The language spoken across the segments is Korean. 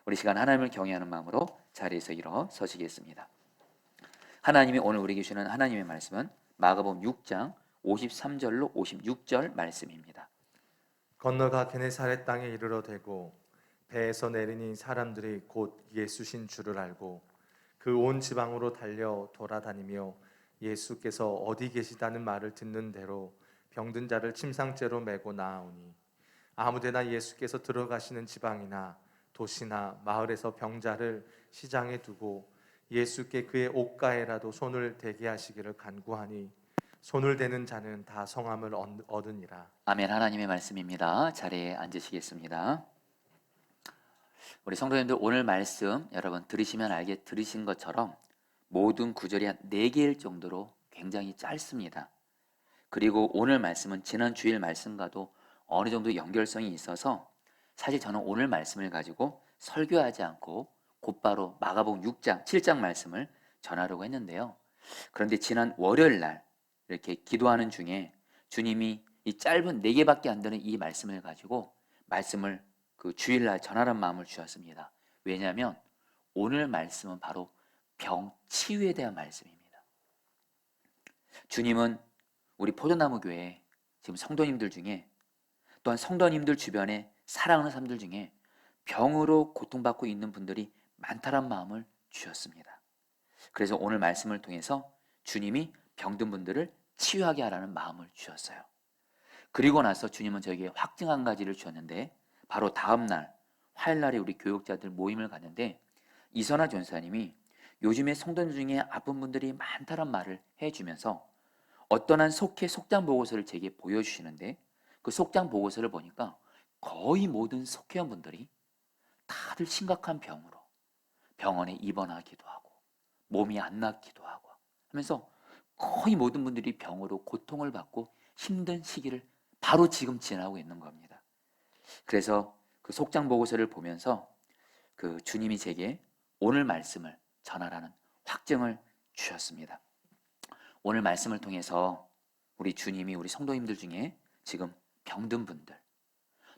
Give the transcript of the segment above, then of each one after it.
우리 시간 하나님을 경외하는 마음으로 자리에서 일어서시겠습니다. 하나님이 오늘 우리에게 주시는 하나님의 말씀은 마가복음 6장 53절로 56절 말씀입니다. 건너가 게네사렛 땅에 이르러 대고 배에서 내리니 사람들이 곧 예수신 줄을 알고 그 온 지방으로 달려 돌아다니며 예수께서 어디 계시다는 말을 듣는 대로 병든 자를 침상째로 메고 나아오니 아무데나 예수께서 들어가시는 지방이나 도시나 마을에서 병자를 시장에 두고 예수께 그의 옷가에라도 손을 대게 하시기를 간구하니 손을 대는 자는 다 성함을 얻으니라. 아멘. 하나님의 말씀입니다. 자리에 앉으시겠습니다. 우리 성도님들, 오늘 말씀 여러분 들으시면 들으신 것처럼 모든 구절이 한 4개일 정도로 굉장히 짧습니다. 그리고 오늘 말씀은 지난 주일 말씀과도 어느 정도 연결성이 있어서 사실 저는 오늘 말씀을 가지고 설교하지 않고 곧바로 마가복음 6장, 7장 말씀을 전하려고 했는데요. 그런데 지난 월요일 날 이렇게 기도하는 중에 주님이 이 짧은 4개밖에 안 되는 이 말씀을 가지고 말씀을 그 주일날 전하라는 마음을 주셨습니다. 왜냐하면 오늘 말씀은 바로 병 치유에 대한 말씀입니다. 주님은 우리 포도나무 교회 지금 성도님들 중에 또한 성도님들 주변에 사랑하는 사람들 중에 병으로 고통받고 있는 분들이 많다란 마음을 주셨습니다. 그래서 오늘 말씀을 통해서 주님이 병든 분들을 치유하게 하라는 마음을 주셨어요. 그리고 나서 주님은 저에게 확증 한 가지를 주셨는데 바로 다음 날 화요일날에 우리 교육자들 모임을 갔는데 이선아 전사님이 요즘에 성도들 중에 아픈 분들이 많다란 말을 해주면서 어떤 한 속회 속장 보고서를 제게 보여주시는데 그 속장 보고서를 보니까 거의 모든 속회원분들이 다들 심각한 병으로 병원에 입원하기도 하고 몸이 안 낫기도 하고 하면서 거의 모든 분들이 병으로 고통을 받고 힘든 시기를 바로 지금 지나고 있는 겁니다. 그래서 그 속장 보고서를 보면서 그 주님이 제게 오늘 말씀을 전하라는 확증을 주셨습니다. 오늘 말씀을 통해서 우리 주님이 우리 성도님들 중에 지금 병든 분들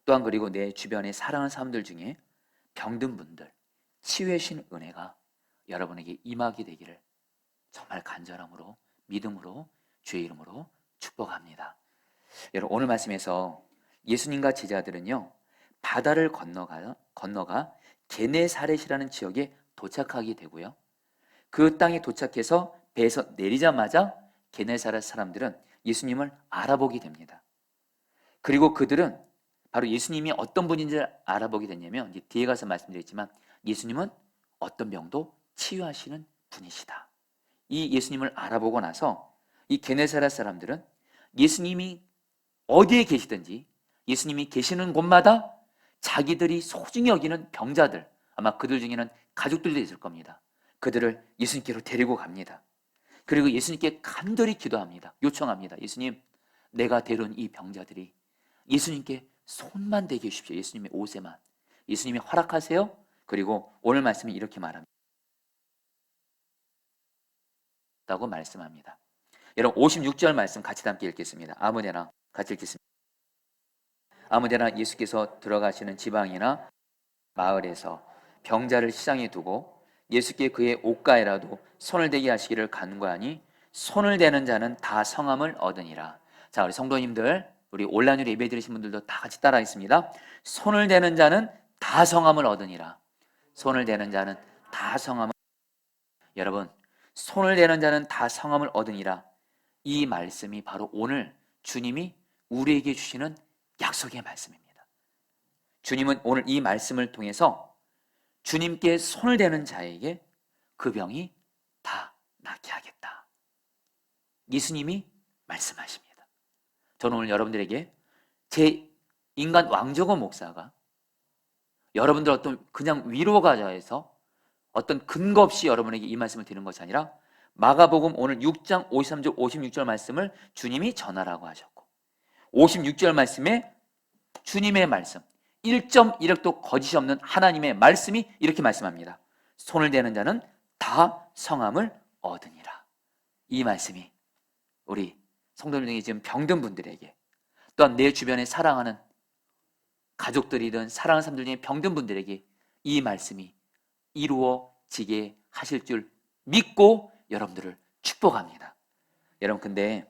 또한 그리고 내 주변에 사랑하는 사람들 중에 병든 분들 치유의 신 은혜가 여러분에게 임하게 되기를 정말 간절함으로 믿음으로 주의 이름으로 축복합니다. 여러분 오늘 말씀에서 예수님과 제자들은요 바다를 건너가 게네사렛이라는 지역에 도착하게 되고요. 그 땅에 도착해서 배에서 내리자마자 게네사렛 사람들은 예수님을 알아보게 됩니다. 그리고 그들은 바로 예수님이 어떤 분인지 알아보게 됐냐면 이제 뒤에 가서 말씀드리겠지만 예수님은 어떤 병도 치유하시는 분이시다. 이 예수님을 알아보고 나서 이 게네사렛 사람들은 예수님이 어디에 계시든지 예수님이 계시는 곳마다 자기들이 소중히 여기는 병자들 아마 그들 중에는 가족들도 있을 겁니다. 그들을 예수님께로 데리고 갑니다. 그리고 예수님께 간절히 기도합니다. 요청합니다. 예수님, 내가 데려온 이 병자들이 예수님께 손만 대게 해주십시오. 예수님의 옷에만. 예수님이 허락하세요. 그리고 오늘 말씀이 이렇게 말합니다. 라고 말씀합니다. 여러분 56절 말씀 같이 함께 읽겠습니다. 아무데나 같이 읽겠습니다. 아무데나 예수께서 들어가시는 지방이나 마을에서 병자를 시장에 두고 예수께 그의 옷가에라도 손을 대게 하시기를 간구하니 손을 대는 자는 다 성함을 얻으니라. 자, 우리 성도님들, 우리 온라인으로 예배 드리신 분들도 다 같이 따라하겠습니다. 손을 대는 자는 다 성함을 얻으니라. 손을 대는 자는 다 성함을 여러분, 손을 대는 자는 다 성함을 얻으니라. 이 말씀이 바로 오늘 주님이 우리에게 주시는 약속의 말씀입니다. 주님은 오늘 이 말씀을 통해서 주님께 손을 대는 자에게 그 병이 다 낫게 하겠다. 예수님이 말씀하십니다. 저는 오늘 여러분들에게 제 인간 왕정호 목사가 여러분들 어떤 그냥 위로가 해서 어떤 근거 없이 여러분에게 이 말씀을 드리는 것이 아니라 마가복음 오늘 6장 53절 56절 말씀을 주님이 전하라고 하셨고 56절 말씀에 주님의 말씀 1.1획도 거짓이 없는 하나님의 말씀이 이렇게 말씀합니다. 손을 대는 자는 다 성함을 얻으니라. 이 말씀이 우리 성도들 중에 지금 병든 분들에게 또한 내 주변에 사랑하는 가족들이든 사랑하는 사람들 중에 병든 분들에게 이 말씀이 이루어지게 하실 줄 믿고 여러분들을 축복합니다. 여러분, 근데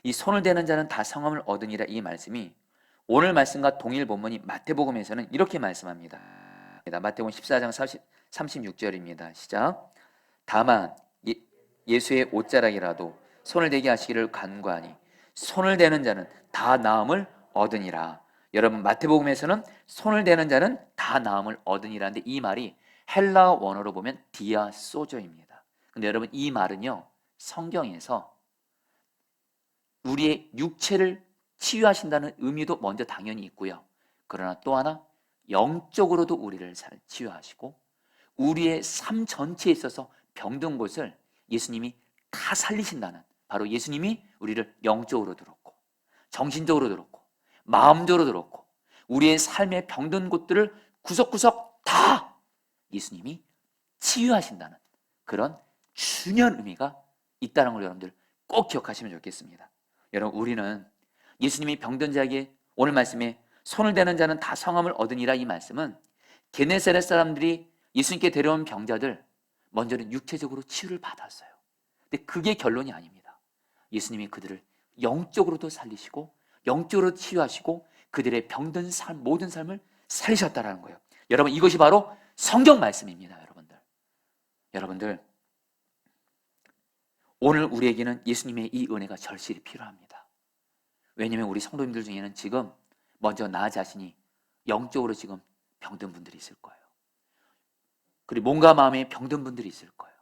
이 손을 대는 자는 다 성함을 얻으니라, 이 말씀이 오늘 말씀과 동일 본문이 마태복음에서는 이렇게 말씀합니다. 마태복음 14장 36절입니다. 시작. 다만 예수의 옷자락이라도 손을 대게 하시기를 간구하니 손을 대는 자는 다 나음을 얻으니라. 여러분, 마태복음에서는 손을 대는 자는 다 나음을 얻으니라는데 이 말이 헬라 원어로 보면 디아소저입니다. 근데 여러분, 이 말은요, 성경에서 우리의 육체를 치유하신다는 의미도 먼저 당연히 있고요. 그러나 또 하나 영적으로도 우리를 치유하시고 우리의 삶 전체에 있어서 병든 곳을 예수님이 다 살리신다는, 바로 예수님이 우리를 영적으로 들었고 정신적으로 들었고 마음적으로 들었고 우리의 삶의 병든 곳들을 구석구석 다 예수님이 치유하신다는 그런 중요한 의미가 있다는 걸 여러분들 꼭 기억하시면 좋겠습니다. 여러분, 우리는 예수님이 병든 자에게 오늘 말씀에 손을 대는 자는 다 성함을 얻으니라, 이 말씀은 게네사렛 사람들이 예수님께 데려온 병자들 먼저는 육체적으로 치유를 받았어요. 근데 그게 결론이 아닙니다. 예수님이 그들을 영적으로도 살리시고 영적으로 치유하시고 그들의 병든 삶, 모든 삶을 살리셨다라는 거예요. 여러분, 이것이 바로 성경 말씀입니다. 여러분들 오늘 우리에게는 예수님의 이 은혜가 절실히 필요합니다. 왜냐하면 우리 성도님들 중에는 지금 먼저 나 자신이 영적으로 지금 병든 분들이 있을 거예요. 그리고 몸과 마음에 병든 분들이 있을 거예요.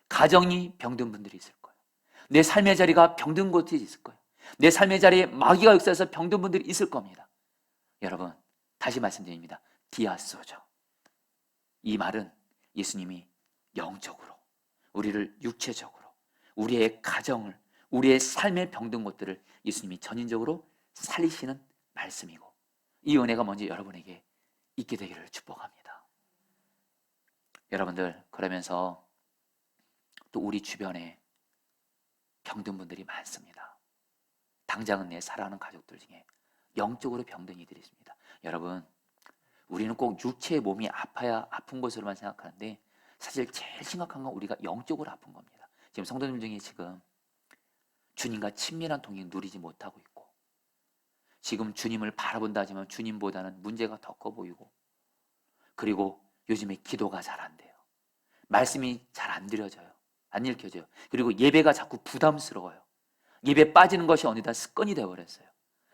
가정이 병든 분들이 있을 거예요. 내 삶의 자리가 병든 곳이 있을 거예요. 내 삶의 자리에 마귀가 역사해서 병든 분들이 있을 겁니다. 여러분, 다시 말씀드립니다. 디아소죠. 이 말은 예수님이 영적으로, 우리를 육체적으로, 우리의 가정을, 우리의 삶의 병든 것들을 예수님이 전인적으로 살리시는 말씀이고, 이 은혜가 먼저 여러분에게 있게 되기를 축복합니다. 여러분들, 그러면서 또 우리 주변에 병든 분들이 많습니다. 당장은 내 사랑하는 가족들 중에 영적으로 병든 이들이 있습니다. 여러분, 우리는 꼭 육체의 몸이 아파야 아픈 것으로만 생각하는데 사실 제일 심각한 건 우리가 영적으로 아픈 겁니다. 지금 성도님 중에 지금 주님과 친밀한 동행 누리지 못하고 있고, 지금 주님을 바라본다 하지만 주님보다는 문제가 더 커 보이고, 그리고 요즘에 기도가 잘 안 돼요. 말씀이 잘 안 드려져요. 안 읽혀져요. 그리고 예배가 자꾸 부담스러워요. 예배 빠지는 것이 어느덧 습관이 되어버렸어요.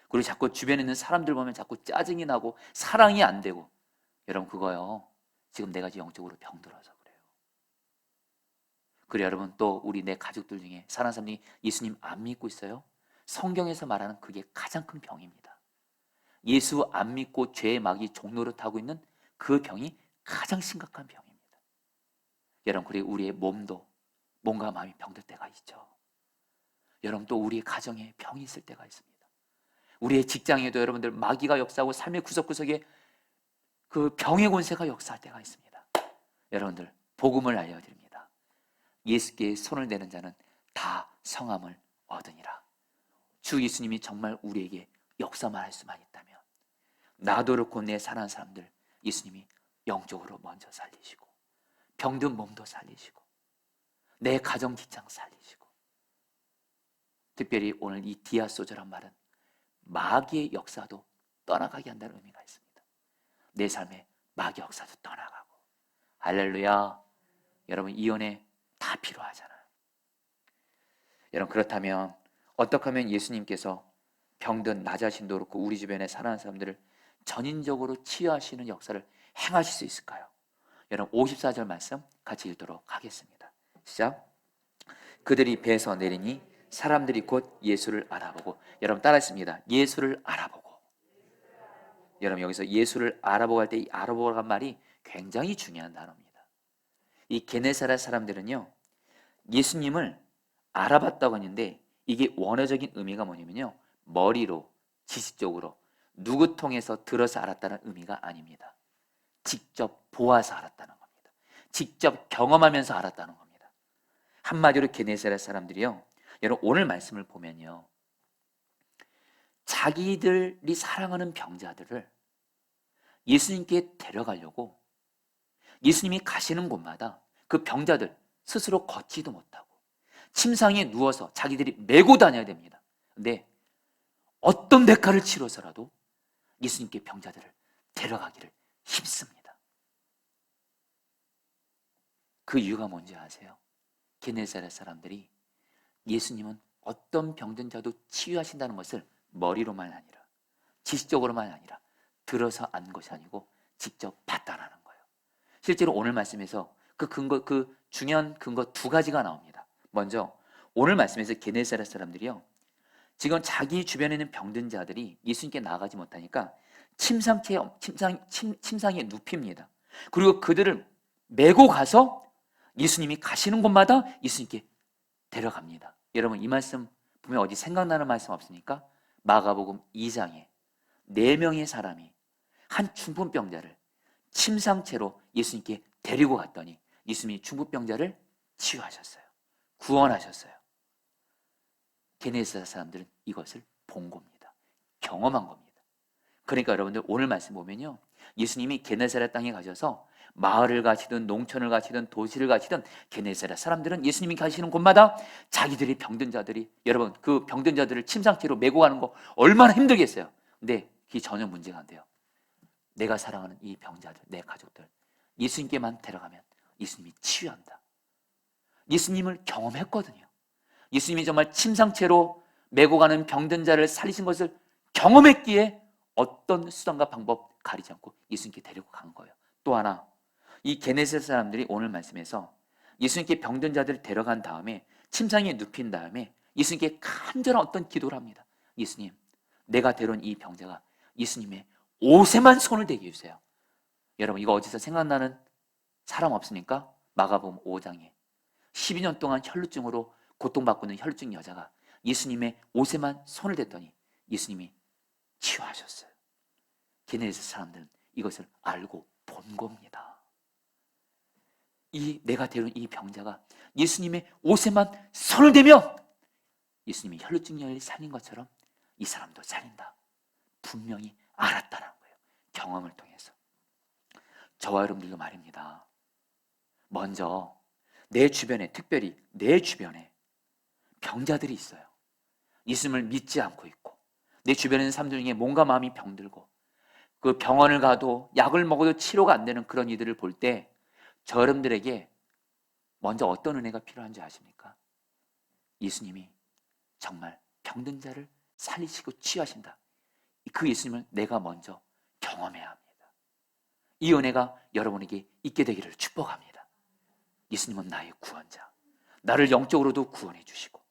그리고 자꾸 주변에 있는 사람들 보면 자꾸 짜증이 나고 사랑이 안 되고, 여러분, 그거요, 지금 내가 영적으로 병들어서 그래요. 그래, 여러분, 또 우리 내 가족들 중에 사랑하는 사람이 예수님 안 믿고 있어요. 성경에서 말하는 그게 가장 큰 병입니다. 예수 안 믿고 죄의 마귀 종노릇하고 있는 그 병이 가장 심각한 병입니다. 여러분, 그리고 우리의 몸과 마음이 병들 때가 있죠. 여러분, 또 우리의 가정에 병이 있을 때가 있습니다. 우리의 직장에도 여러분들 마귀가 역사하고 삶의 구석구석에 그 병의 권세가 역사할 때가 있습니다. 여러분들, 복음을 알려드립니다. 예수께 손을 대는 자는 다 성함을 얻으니라. 주 예수님이 정말 우리에게 역사만 할 수만 있다면, 나도 그렇고 내 사랑하는 사람들 예수님이 영적으로 먼저 살리시고 병든 몸도 살리시고 내 가정 직장 살리시고, 특별히 오늘 이 디아소저란 말은 마귀의 역사도 떠나가게 한다는 의미가 있습니다. 내 삶에 마귀 역사도 떠나가고. 할렐루야. 여러분, 이 은혜 다 필요하잖아요. 여러분, 그렇다면 어떻게 하면 예수님께서 병든 나 자신도 그렇고 우리 주변에 사랑하는 사람들을 전인적으로 치유하시는 역사를 행하실 수 있을까요? 여러분, 54절 말씀 같이 읽도록 하겠습니다. 시작. 그들이 배에서 내리니 사람들이 곧 예수를 알아보고, 여러분 따라했습니다. 예수를 알아보고. 여러분, 여기서 예수를 알아보고 할 때 이 알아보고란 말이 굉장히 중요한 단어입니다. 이 게네사렛 사람들은요, 예수님을 알아봤다고 하는데 이게 원어적인 의미가 뭐냐면요, 머리로, 지식적으로 누구 통해서 들어서 알았다는 의미가 아닙니다. 직접 보아서 알았다는 겁니다. 직접 경험하면서 알았다는 겁니다. 한마디로 게네사렛 사람들이요, 여러분 오늘 말씀을 보면요, 자기들이 사랑하는 병자들을 예수님께 데려가려고 예수님이 가시는 곳마다 그 병자들 스스로 걷지도 못하고 침상에 누워서 자기들이 메고 다녀야 됩니다. 근데 어떤 대가를 치러서라도 예수님께 병자들을 데려가기를 힘씁니다. 그 이유가 뭔지 아세요? 게네사렛 사람들이 예수님은 어떤 병든 자도 치유하신다는 것을 머리로만 아니라 지식적으로만 아니라 들어서 안 것이 아니고 직접 봤다라는 거예요. 실제로 오늘 말씀에서 그 중요한 근거 두 가지가 나옵니다. 먼저 오늘 말씀에서 게네사렛 사람들이요, 지금 자기 주변에 있는 병든 자들이 예수님께 나아가지 못하니까 침상에 눕힙니다. 그리고 그들을 메고 가서 예수님이 가시는 곳마다 예수님께 데려갑니다. 여러분, 이 말씀 보면 어디 생각나는 말씀 없습니까? 마가복음 2장에 4명의 사람이 한 중풍병자를 침상채로 예수님께 데리고 갔더니 예수님이 중풍병자를 치유하셨어요. 구원하셨어요. 게네사렛 사람들은 이것을 본 겁니다. 경험한 겁니다. 그러니까 여러분들 오늘 말씀 보면요, 예수님이 게네사렛 땅에 가셔서 마을을 가시든 농촌을 가시든 도시를 가시든 게네사렛 사람들은 예수님이 가시는 곳마다 자기들이 병든 자들이, 여러분 그 병든 자들을 침상채로 메고 가는 거 얼마나 힘들겠어요. 근데 그게 전혀 문제가 안 돼요. 내가 사랑하는 이 병자들, 내 가족들 예수님께만 데려가면 예수님이 치유한다. 예수님을 경험했거든요. 예수님이 정말 침상채로 메고 가는 병든 자를 살리신 것을 경험했기에 어떤 수단과 방법 가리지 않고 예수님께 데리고 간 거예요. 또 하나, 이 게네사렛 사람들이 오늘 말씀에서 예수님께 병든 자들을 데려간 다음에 침상에 눕힌 다음에 예수님께 간절한 어떤 기도를 합니다. 예수님, 내가 데려온 이 병자가 예수님의 옷에만 손을 대게 해주세요. 여러분, 이거 어디서 생각나는 사람 없습니까? 마가복음 5장에 12년 동안 혈루증으로 고통받고 있는 혈루증 여자가 예수님의 옷에만 손을 댔더니 예수님이 치유하셨어요. 게네사렛 사람들은 이것을 알고 본 겁니다. 이 내가 데려온 이 병자가 예수님의 옷에만 손을 대면 예수님이 혈루증 여자를 살린 것처럼 이 사람도 살린다. 분명히 알았다는 거예요. 경험을 통해서. 저와 여러분들도 말입니다. 먼저 내 주변에, 특별히 내 주변에 병자들이 있어요. 예수님을 믿지 않고 있고 내 주변에 있는 사람들 중에 몸과 마음이 병들고 그 병원을 가도 약을 먹어도 치료가 안 되는 그런 이들을 볼 때 저 여러분들에게 먼저 어떤 은혜가 필요한지 아십니까? 예수님이 정말 병든 자를 살리시고 치유하신다. 그 예수님을 내가 먼저 경험해야 합니다. 이 은혜가 여러분에게 있게 되기를 축복합니다. 예수님은 나의 구원자, 나를 영적으로도 구원해 주시고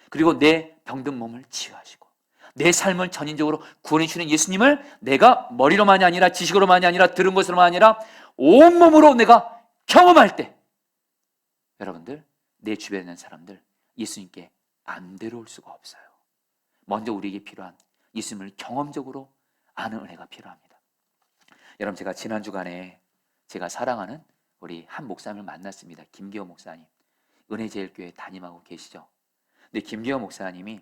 그리고 내 병든 몸을 치유하시고 내 삶을 전인적으로 구원해 주시는 예수님을 내가 머리로만이 아니라 지식으로만이 아니라 들은 것으로만 아니라 온몸으로 내가 경험할 때 여러분들, 내 주변에 있는 사람들 예수님께 안 데려올 수가 없어요. 먼저 우리에게 필요한 예수님을 경험적으로 아는 은혜가 필요합니다. 여러분, 제가 지난 주간에 제가 사랑하는 우리 한 목사님을 만났습니다. 김기호 목사님, 은혜제일교회 담임하고 계시죠. 근데 김기호 목사님이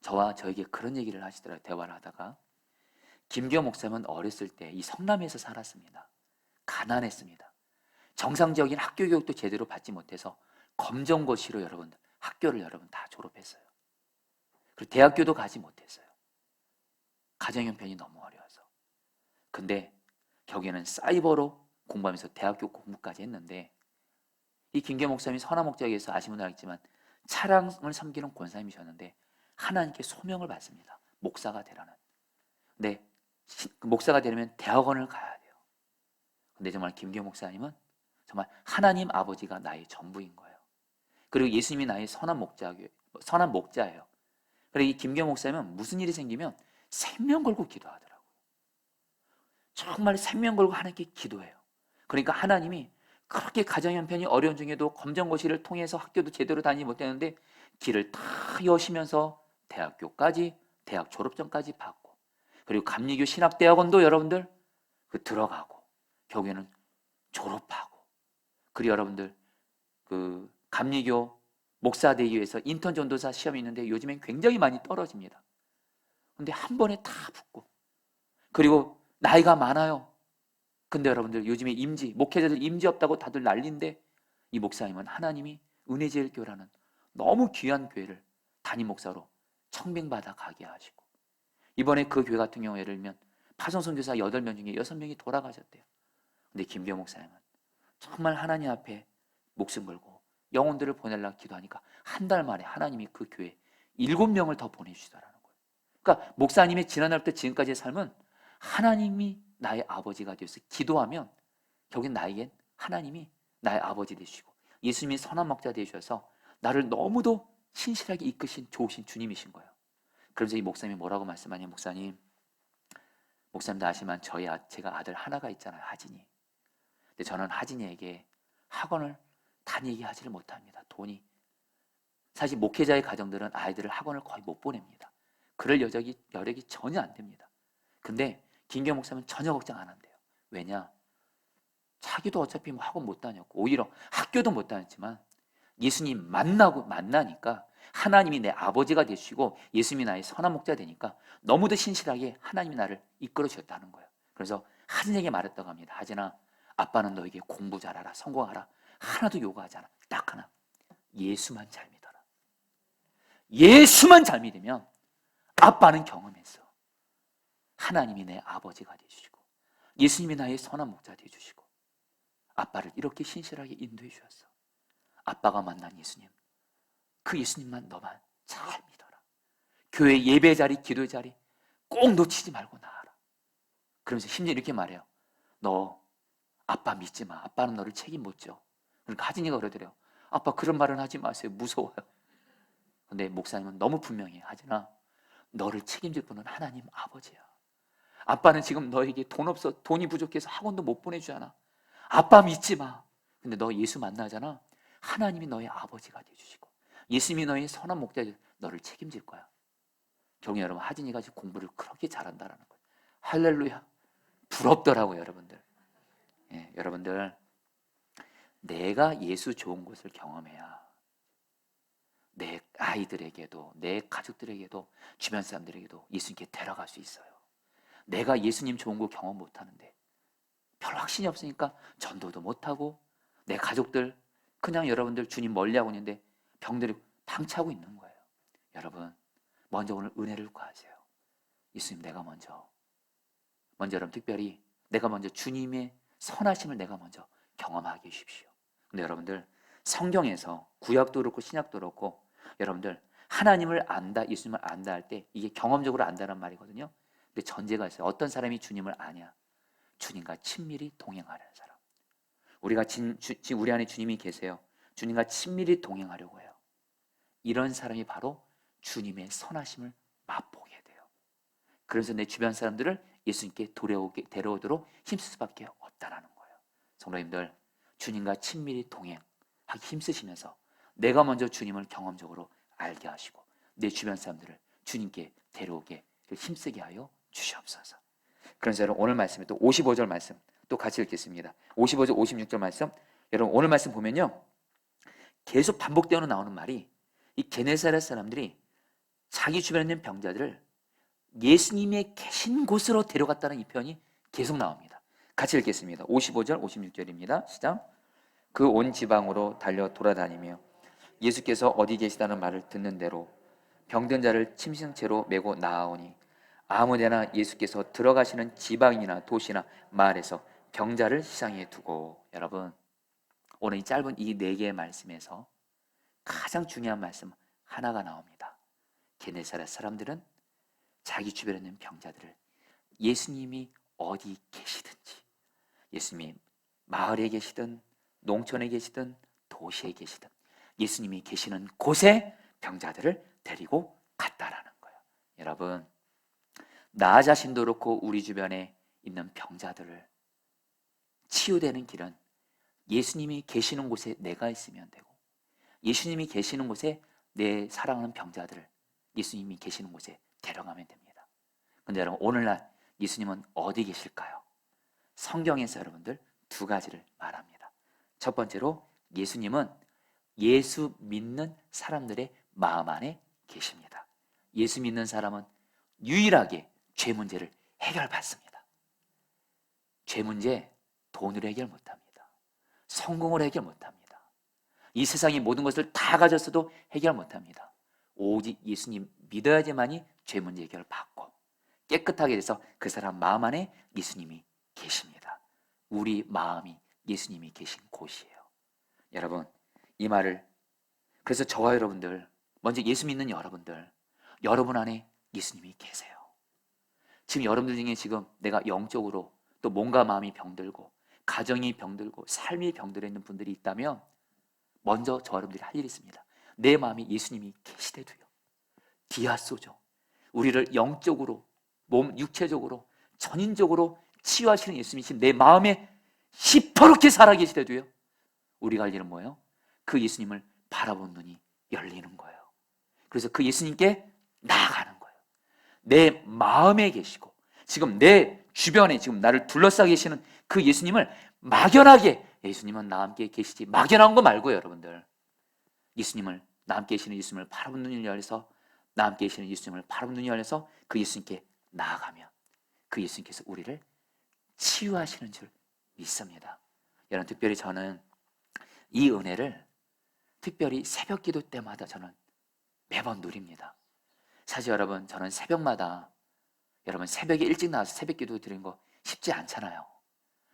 저와 저에게 그런 얘기를 하시더라고요. 대화를 하다가 김기호 목사님은 어렸을 때 이 성남에서 살았습니다. 가난했습니다. 정상적인 학교 교육도 제대로 받지 못해서 검정고시로 여러분 학교를 여러분 다 졸업했어요. 그리고 대학교도 가지 못했어요. 가정 형편이 너무 어려워서. 근데 결국에는 사이버로 공부하면서 대학교 공부까지 했는데 이 김기호 목사님이 선화목자에서 아시면 알겠지만 차량을 섬기는 권사님이셨는데 하나님께 소명을 받습니다. 목사가 되라는. 근데 목사가 되려면 대학원을 가야 돼요. 근데 정말 김기호 목사님은 정말 하나님 아버지가 나의 전부인 거예요. 그리고 예수님이 나의 선한 목자예요. 그리고 이 김기호 목사님은 무슨 일이 생기면 생명 걸고 기도하더라고요. 정말 생명 걸고 하나님께 기도해요. 그러니까 하나님이 그렇게 가정 형편이 어려운 중에도 검정고시를 통해서 학교도 제대로 다니지 못했는데 길을 다 여시면서 대학교까지, 대학 졸업전까지 받고 그리고 감리교 신학대학원도 여러분들 들어가고 결국에는 졸업하고 그리고 여러분들 그 감리교 목사 되기 위해서 인턴 전도사 시험이 있는데 요즘엔 굉장히 많이 떨어집니다. 근데 한 번에 다 붙고 그리고 나이가 많아요. 근데 여러분들 요즘에 목회자들 임지 없다고 다들 난리인데 이 목사님은 하나님이 은혜제일교라는 너무 귀한 교회를 담임 목사로 청빙받아 가게 하시고, 이번에 그 교회 같은 경우 예를 들면 파송 선교사 8명 중에 6명이 돌아가셨대요. 근데 김기호 목사님은 정말 하나님 앞에 목숨 걸고 영혼들을 보내려고 기도하니까 한 달 만에 하나님이 그 교회에 7명을 더 보내주시더라는 거예요. 그러니까 목사님의 지난날부터 지금까지의 삶은 하나님이 나의 아버지가 되어서 기도하면 결국엔 나에겐 하나님이 나의 아버지 되시고 예수님이 선한 목자 되셔서 나를 너무도 신실하게 이끄신 좋으신 주님이신 거예요. 그래서 이 목사님이 뭐라고 말씀하냐면, 목사님도 아시지만 제가 아들 하나가 있잖아요, 하진이. 근데 저는 하진이에게 학원을 다니게 하지를 못합니다. 돈이, 사실 목회자의 가정들은 아이들을 학원을 거의 못 보냅니다. 그럴 여력이 전혀 안 됩니다. 근데 김기호 목사님은 전혀 걱정 안 한대요. 왜냐? 자기도 어차피 뭐 학원 못 다녔고 오히려 학교도 못 다녔지만 예수님 만나니까 하나님이 내 아버지가 되시고 예수님이 나의 선한 목자 되니까 너무도 신실하게 하나님이 나를 이끌어 주셨다는 거예요. 그래서 하진에게 말했다고 합니다. 하진아, 아빠는 너에게 공부 잘하라, 성공하라, 하나도 요구하지 않아. 딱 하나, 예수만 잘 믿어라. 예수만 잘 믿으면 아빠는 경험했어. 하나님이 내 아버지가 되주시고 예수님이 나의 선한 목자 되주시고 아빠를 이렇게 신실하게 인도해 주셨어. 아빠가 만난 예수님, 그 예수님만 너만 잘 믿어라. 교회 예배 자리, 기도 자리 꼭 놓치지 말고 나와라. 그러면서 심지어 이렇게 말해요. 너 아빠 믿지 마. 아빠는 너를 책임 못 져. 그러니까 하진이가 그러더래요. 아빠 그런 말은 하지 마세요. 무서워요. 근데 목사님은 너무 분명히, 하진아, 너를 책임질 분은 하나님 아버지야. 아빠는 지금 너에게 돈이 부족해서 학원도 못 보내주잖아. 아빠 믿지 마. 근데 너 예수 만나잖아. 하나님이 너의 아버지가 되주시고 예수님이 너의 선한 목자, 너를 책임질 거야. 결국 여러분, 하진이가 지금 공부를 그렇게 잘한다라는 거예요. 할렐루야. 부럽더라고요, 여러분들. 예, 여러분들, 내가 예수 좋은 곳을 경험해야 내 아이들에게도, 내 가족들에게도, 주변 사람들에게도 예수님께 데려갈 수 있어요. 내가 예수님 좋은 거 경험 못하는데, 별 확신이 없으니까 전도도 못하고, 내 가족들 그냥 여러분들 주님 멀리하고 있는데 병들이 방치하고 있는 거예요. 여러분, 먼저 오늘 은혜를 구하세요. 예수님, 내가 먼저 여러분, 특별히 내가 먼저 주님의 선하심을 내가 먼저 경험하게 해주십시오. 근데 여러분들, 성경에서 구약도 그렇고 신약도 그렇고 여러분들, 하나님을 안다, 예수님을 안다 할 때 이게 경험적으로 안다는 말이거든요. 근데 전제가 있어요. 어떤 사람이 주님을 아냐? 주님과 친밀히 동행하는 사람. 우리 안에 주님이 계세요. 주님과 친밀히 동행하려고 해요. 이런 사람이 바로 주님의 선하심을 맛보게 돼요. 그래서 내 주변 사람들을 예수님께 데려오도록 힘쓸 수밖에 없다라는 거예요. 성도님들, 주님과 친밀히 동행하기 힘쓰시면서 내가 먼저 주님을 경험적으로 알게 하시고 내 주변 사람들을 주님께 데려오게 힘쓰게 하여 주시옵소서. 그래서 여러분, 오늘 말씀에 또 55절 말씀 또 같이 읽겠습니다. 55절 56절 말씀, 여러분 오늘 말씀 보면요, 계속 반복되어 나오는 말이, 이 게네사렛 사람들이 자기 주변에 있는 병자들을 예수님의 계신 곳으로 데려갔다는 이 표현이 계속 나옵니다. 같이 읽겠습니다. 55절 56절입니다. 시작. 그 온 지방으로 달려 돌아다니며 예수께서 어디 계시다는 말을 듣는 대로 병든 자를 침상채로 메고 나아오니 아무데나 예수께서 들어가시는 지방이나 도시나 마을에서 병자를 시장에 두고. 여러분, 오늘 이 짧은 이 4개의 말씀에서 가장 중요한 말씀 하나가 나옵니다. 게네사렛 사람들은 자기 주변에 있는 병자들을 예수님이 어디 계시든지, 예수님이 마을에 계시든 농촌에 계시든 도시에 계시든 예수님이 계시는 곳에 병자들을 데리고 갔다라는 거예요. 여러분, 나 자신도 그렇고 우리 주변에 있는 병자들을 치유되는 길은 예수님이 계시는 곳에 내가 있으면 되고, 예수님이 계시는 곳에 내 사랑하는 병자들을 예수님이 계시는 곳에 데려가면 됩니다. 근데 여러분, 오늘날 예수님은 어디 계실까요? 성경에서 여러분들 2가지를 말합니다. 첫 번째로, 예수님은 예수 믿는 사람들의 마음 안에 계십니다. 예수 믿는 사람은 유일하게 죄 문제를 해결받습니다. 죄 문제 돈으로 해결 못합니다. 성공으로 해결 못합니다. 이 세상의 모든 것을 다 가졌어도 해결 못합니다. 오직 예수님 믿어야지만이 죄 문제 해결을 받고 깨끗하게 돼서 그 사람 마음 안에 예수님이 계십니다. 우리 마음이 예수님이 계신 곳이에요. 여러분, 이 말을, 그래서 저와 여러분들, 먼저 예수 믿는 여러분들, 여러분 안에 예수님이 계세요. 지금 여러분들 중에 지금 내가 영적으로 또 몸과 마음이 병들고 가정이 병들고 삶이 병들어 있는 분들이 있다면 먼저 저 여러분들이 할 일이 있습니다. 내 마음에 예수님이 계시대도요, 디아소죠, 우리를 영적으로, 몸 육체적으로 전인적으로 치유하시는 예수님이신 내 마음에 시퍼렇게 살아계시대도요, 우리가 할 일은 뭐예요? 그 예수님을 바라본 눈이 열리는 거예요. 그래서 그 예수님께 나아가는 거예요. 내 마음에 계시고 지금 내 주변에 지금 나를 둘러싸고 계시는 그 예수님을 막연하게, 예수님은 나와 함께 계시지, 막연한 거 말고요. 여러분들, 예수님을, 나와 함께 계시는 예수님을 바라본 눈이 열려서, 나와 함께 계시는 예수님을 바라본 눈이 열려서 그 예수님께 나아가면 그 예수님께서 우리를 치유하시는 줄 믿습니다. 여러분, 특별히 저는 이 은혜를 특별히 새벽 기도 때마다 저는 매번 누립니다. 사실 여러분, 저는 새벽마다, 여러분 새벽에 일찍 나와서 새벽 기도 드리는 거 쉽지 않잖아요.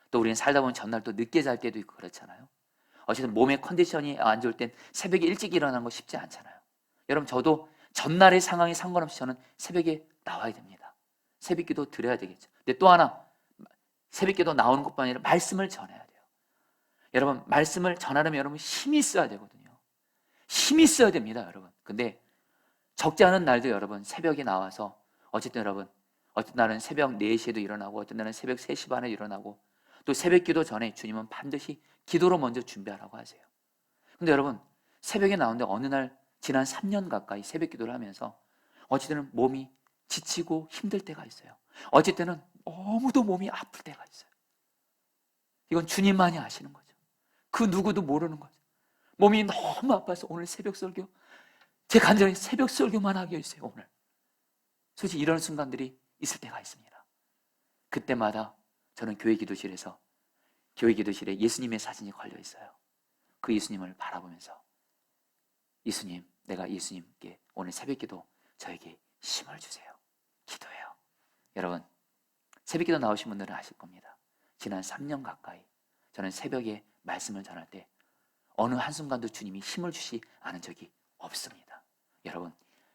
또 우리는 살다 보면 전날 또 늦게 잘 때도 있고 그렇잖아요. 어쨌든 몸의 컨디션이 안 좋을 땐 새벽에 일찍 일어나는 거 쉽지 않잖아요. 여러분, 저도 전날의 상황에 상관없이 저는 새벽에 나와야 됩니다. 새벽 기도 드려야 되겠죠. 근데 또 하나, 새벽 기도 나오는 것뿐 아니라 말씀을 전해야 돼요. 여러분, 말씀을 전하려면 여러분 힘이 있어야 되거든요. 힘이 있어야 됩니다, 여러분. 근데 적지 않은 날도 여러분 새벽에 나와서, 어쨌든 여러분, 어떤 날은 새벽 4시에도 일어나고 어떤 날은 새벽 3시 반에 일어나고, 또 새벽 기도 전에 주님은 반드시 기도로 먼저 준비하라고 하세요. 근데 여러분, 새벽에 나오는데 어느 날 지난 3년 가까이 새벽 기도를 하면서 어쨌든 몸이 지치고 힘들 때가 있어요. 어쨌든 너무도 몸이 아플 때가 있어요. 이건 주님만이 아시는 거죠. 그 누구도 모르는 거죠. 몸이 너무 아파서 오늘 새벽 설교, 제 간절히 새벽 설교만 하게 해주세요. 오늘 솔직히 이런 순간들이 있을 때가 있습니다. 그때마다 저는 교회 기도실에 예수님의 사진이 걸려 있어요. 그 예수님을 바라보면서, 예수님, 내가 예수님께 오늘 새벽 기도 저에게 힘을 주세요. 기도해요. 여러분, 새벽 기도 나오신 분들은 아실 겁니다. 지난 3년 가까이 저는 새벽에 말씀을 전할 때 어느 한순간도 주님이 힘을 주시 않은 적이 없습니다. 여러분,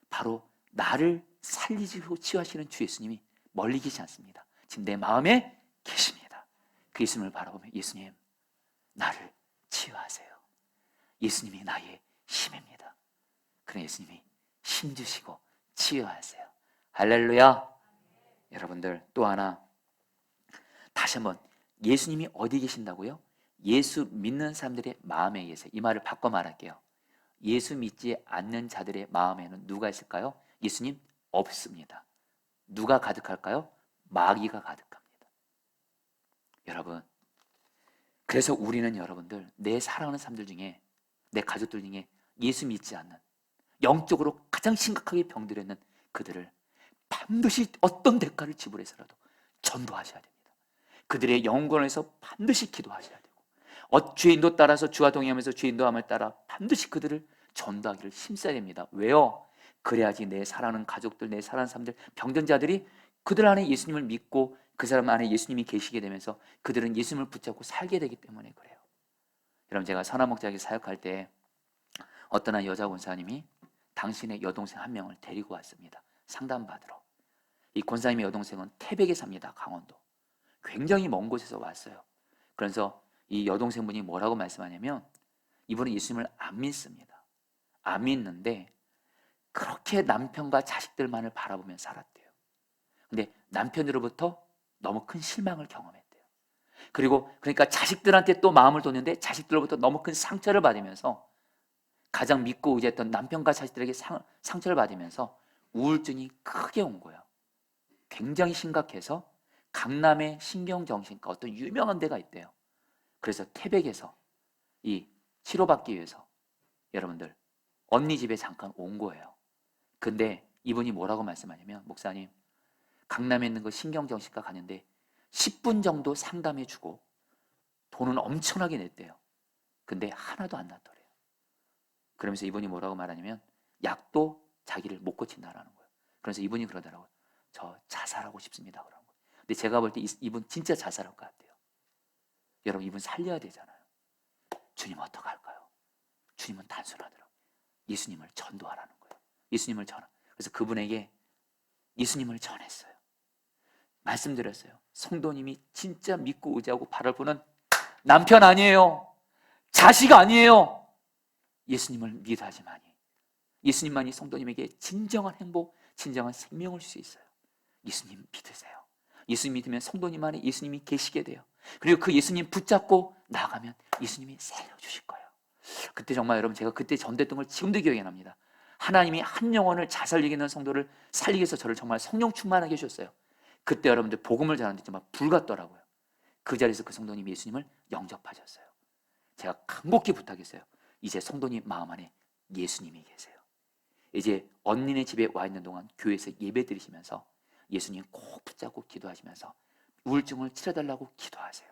바로 나를 살리시고 치유하시는 주 예수님이 멀리 계시지 않습니다. 지금 내 마음에 계십니다. 그 예수님을 바라보며, 예수님, 나를 치유하세요. 예수님이 나의 힘입니다. 그런 예수님이 힘 주시고 치유하세요. 할렐루야. 여러분들, 또 하나, 다시 한번, 예수님이 어디 계신다고요? 예수 믿는 사람들의 마음에 계세요. 이 말을 바꿔 말할게요. 예수 믿지 않는 자들의 마음에는 누가 있을까요? 예수님 없습니다. 누가 가득할까요? 마귀가 가득합니다. 여러분, 그래서 우리는, 여러분들, 내 사랑하는 사람들 중에, 내 가족들 중에 예수 믿지 않는, 영적으로 가장 심각하게 병들어 있는 그들을 반드시 어떤 대가를 지불해서라도 전도하셔야 됩니다. 그들의 영혼을 위해서 반드시 기도하셔야 되고, 주의 인도 따라서, 주와 동행하면서 주의 인도함을 따라 반드시 그들을 전도하기를 힘써야 됩니다. 왜요? 그래야지 내 사랑하는 가족들, 내 사랑하는 사람들, 병든 자들이 그들 안에 예수님을 믿고 그 사람 안에 예수님이 계시게 되면서 그들은 예수님을 붙잡고 살게 되기 때문에 그래요. 여러분, 제가 선화목장에 사역할 때 어떤 한 여자 권사님이 당신의 여동생 한 명을 데리고 왔습니다. 상담받으러. 이 권사님의 여동생은 태백에 삽니다. 강원도. 굉장히 먼 곳에서 왔어요. 그래서 이 여동생분이 뭐라고 말씀하냐면, 이분은 예수님을 안 믿습니다. 안 믿는데 그렇게 남편과 자식들만을 바라보며 살았대요. 근데 남편으로부터 너무 큰 실망을 경험했대요. 그리고 그러니까 자식들한테 또 마음을 뒀는데 자식들로부터 너무 큰 상처를 받으면서, 가장 믿고 의지했던 남편과 자식들에게 상처를 받으면서 우울증이 크게 온 거예요. 굉장히 심각해서 강남의 신경정신과 어떤 유명한 데가 있대요. 그래서 태백에서 이 치료받기 위해서 여러분들 언니 집에 잠깐 온 거예요. 근데 이분이 뭐라고 말씀하냐면, 목사님, 강남에 있는 그 신경정신과 가는데 10분 정도 상담해주고 돈은 엄청나게 냈대요. 근데 하나도 안 낫더래요. 그러면서 이분이 뭐라고 말하냐면 약도 자기를 못 고친다라는 거예요. 그래서 이분이 그러더라고요. 저 자살하고 싶습니다. 그런 거예요. 근데 제가 볼 때 이분 진짜 자살할 것 같아요. 여러분, 이분 살려야 되잖아요. 주님 어떡할까요? 주님은 단순하더라고요. 예수님을 전도하라는 거예요. 예수님을 전하. 그래서 그분에게 예수님을 전했어요. 말씀드렸어요. 성도님이 진짜 믿고 의지하고 바랄 분은 남편 아니에요. 자식 아니에요. 예수님을 믿어야지만이, 예수님만이 성도님에게 진정한 행복, 진정한 생명을 줄 수 있어요. 예수님 믿으세요. 예수님 믿으면 성도님 안에 예수님이 계시게 돼요. 그리고 그 예수님 붙잡고 나아가면 예수님이 살려주실 거예요. 그때 정말 여러분, 제가 그때 전도했던 걸 지금도 기억이 납니다. 하나님이 한 영혼을 자살리게 있는 성도를 살리기 위해서 저를 정말 성령 충만하게 해주셨어요. 그때 여러분들 복음을 전하는데 정말 불 같더라고요. 그 자리에서 그 성도님이 예수님을 영접하셨어요. 제가 간곡히 부탁했어요. 이제 성도님 마음 안에 예수님이 계세요. 이제 언니네 집에 와 있는 동안 교회에서 예배 드리시면서 예수님 꼭 붙잡고 기도하시면서 우울증을 치료달라고 기도하세요.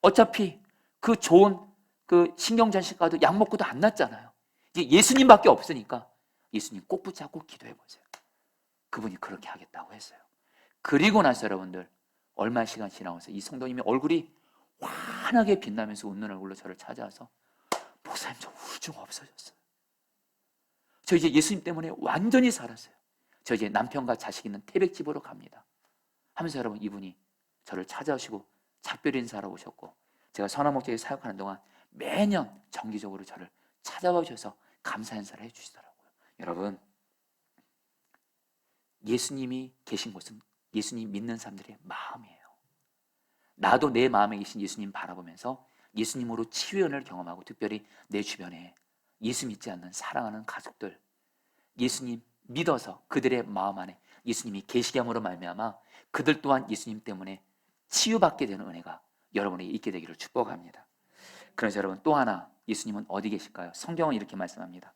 어차피 그 좋은 그 신경잔식 가도 약 먹고도 안 낫잖아요. 이제 예수님밖에 없으니까 예수님 꼭 붙잡고 기도해 보세요. 그분이 그렇게 하겠다고 했어요. 그리고 나서 여러분들 얼마 시간 지나면서 이 성도님의 얼굴이 환하게 빛나면서 웃는 얼굴로 저를 찾아와서 목사님, 저 우울증 없어졌어요. 저 이제 예수님 때문에 완전히 살았어요. 저 이제 남편과 자식 있는 태백집으로 갑니다 하면서 여러분, 이분이 저를 찾아오시고 작별 인사하러 오셨고, 제가 선한 목적에 사역하는 동안 매년 정기적으로 저를 찾아와 주셔서 감사 인사를 해주시더라고요. 여러분, 예수님이 계신 곳은 예수님 믿는 사람들의 마음이에요. 나도 내 마음에 계신 예수님 바라보면서 예수님으로 치유의 은혜를 경험하고, 특별히 내 주변에 예수 믿지 않는 사랑하는 가족들, 예수님 믿어서 그들의 마음 안에 예수님이 계시게 함으로 말미암아 그들 또한 예수님 때문에 치유받게 되는 은혜가 여러분에게 있게 되기를 축복합니다. 그래서 여러분, 또 하나, 예수님은 어디 계실까요? 성경은 이렇게 말씀합니다.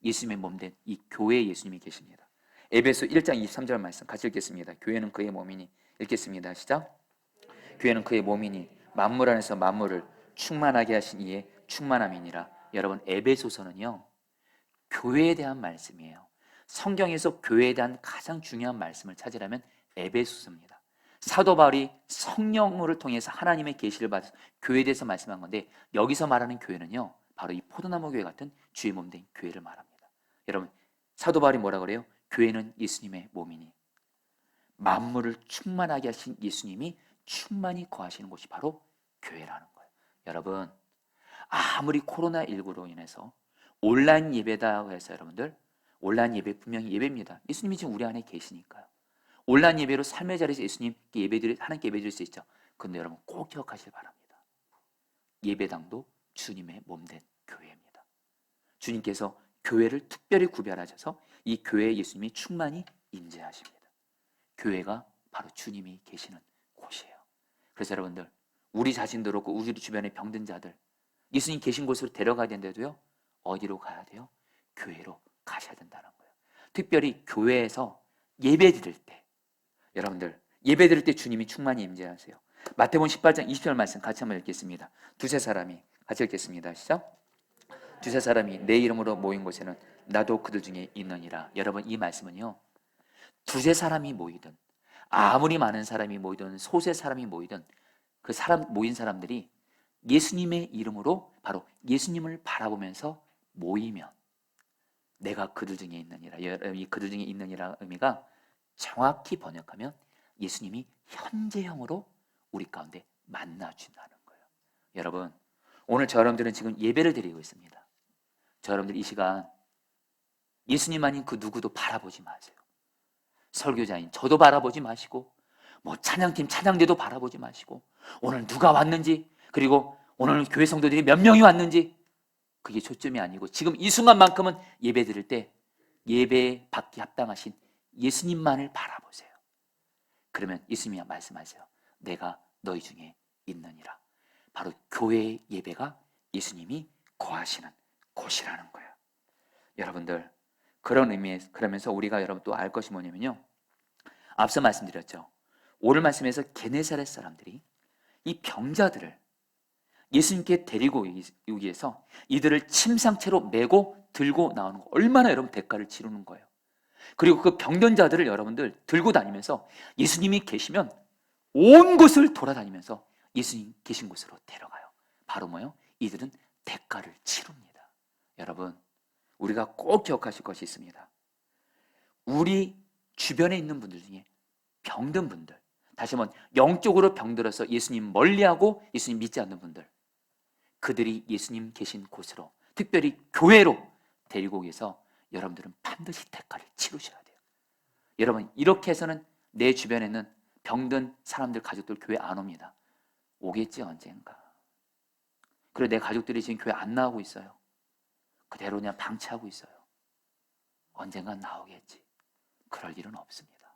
예수님의 몸된 이 교회에 예수님이 계십니다. 에베소 1장 23절 말씀 같이 읽겠습니다. 교회는 그의 몸이니. 읽겠습니다. 시작. 교회는 그의 몸이니 만물 안에서 만물을 충만하게 하신 이의 충만함이니라. 여러분, 에베소서는요, 교회에 대한 말씀이에요. 성경에서 교회에 대한 가장 중요한 말씀을 찾으려면 에베소서입니다. 사도 바울이 성령을 통해서 하나님의 계시를 받아서 교회에 대해서 말씀한 건데, 여기서 말하는 교회는요, 바로 이 포도나무 교회 같은 주의 몸된 교회를 말합니다. 여러분, 사도 바울이 뭐라 그래요? 교회는 예수님의 몸이니 만물을 충만하게 하신 예수님이 충만히 거하시는 곳이 바로 교회라는 거예요. 여러분, 아무리 코로나19로 인해서 온라인 예배다고 해서 여러분들, 온라인 예배 분명히 예배입니다. 예수님이 지금 우리 안에 계시니까요. 온라인 예배로 삶의 자리에서 예수님께 하나님께 예배 드릴 수 있죠. 근데 여러분, 꼭 기억하시길 바랍니다. 예배당도 주님의 몸된 교회입니다. 주님께서 교회를 특별히 구별하셔서 이 교회에 예수님이 충만히 임재하십니다. 교회가 바로 주님이 계시는 곳이에요. 그래서 여러분들, 우리 자신도 그렇고 우리 주변의 병든 자들 예수님 계신 곳으로 데려가야 되는데도요, 어디로 가야 돼요? 교회로 가셔야 된다는 거예요. 특별히 교회에서 예배 드릴 때, 여러분들 예배 드릴 때 주님이 충만히 임재하세요. 마태복음 18장 20절 말씀 같이 한번 읽겠습니다. 두세 사람이 같이 읽겠습니다. 시작. 두세 사람이 내 이름으로 모인 곳에는 나도 그들 중에 있느니라. 여러분, 이 말씀은요, 두세 사람이 모이든 아무리 많은 사람이 모이든 소세 사람이 모이든 그 사람 모인 사람들이 예수님의 이름으로 바로 예수님을 바라보면서 모이면 내가 그들 중에 있느니라. 이 그들 중에 있느니라 의미가 정확히 번역하면 예수님이 현재형으로 우리 가운데 만나주신다는 거예요. 여러분, 오늘 저 여러분들은 지금 예배를 드리고 있습니다. 저 여러분들 이 시간 예수님 아닌 그 누구도 바라보지 마세요. 설교자인 저도 바라보지 마시고, 뭐 찬양팀 찬양대도 바라보지 마시고, 오늘 누가 왔는지, 그리고 오늘 교회 성도들이 몇 명이 왔는지, 그게 초점이 아니고 지금 이 순간만큼은 예배 드릴 때 예배 받기 합당하신 예수님만을 바라보세요. 그러면 예수님이 말씀하세요. 내가 너희 중에 있느니라. 바로 교회의 예배가 예수님이 거하시는 곳이라는 거예요. 여러분들, 그런 의미에서, 그러면서 우리가 여러분 또 알 것이 뭐냐면요, 앞서 말씀드렸죠. 오늘 말씀에서 게네사렛 사람들이 이 병자들을 예수님께 데리고 오기 위해서 이들을 침상채로 메고 들고 나오는 거, 얼마나 여러분 대가를 치르는 거예요. 그리고 그 병든 자들을 여러분들 들고 다니면서 예수님이 계시면 온 곳을 돌아다니면서 예수님 계신 곳으로 데려가요. 바로 뭐요? 이들은 대가를 치릅니다. 여러분, 우리가 꼭 기억하실 것이 있습니다. 우리 주변에 있는 분들 중에 병든 분들, 다시 한번 영적으로 병들어서 예수님 멀리하고 예수님 믿지 않는 분들, 그들이 예수님 계신 곳으로, 특별히 교회로 데리고 오기 위해서 여러분들은 반드시 대가를 치르셔야 돼요. 여러분, 이렇게 해서는 내 주변에는 병든 사람들, 가족들 교회 안 옵니다. 오겠지 언젠가. 그리고 내 가족들이 지금 교회 안 나오고 있어요. 그대로 그냥 방치하고 있어요. 언젠간 나오겠지. 그럴 일은 없습니다.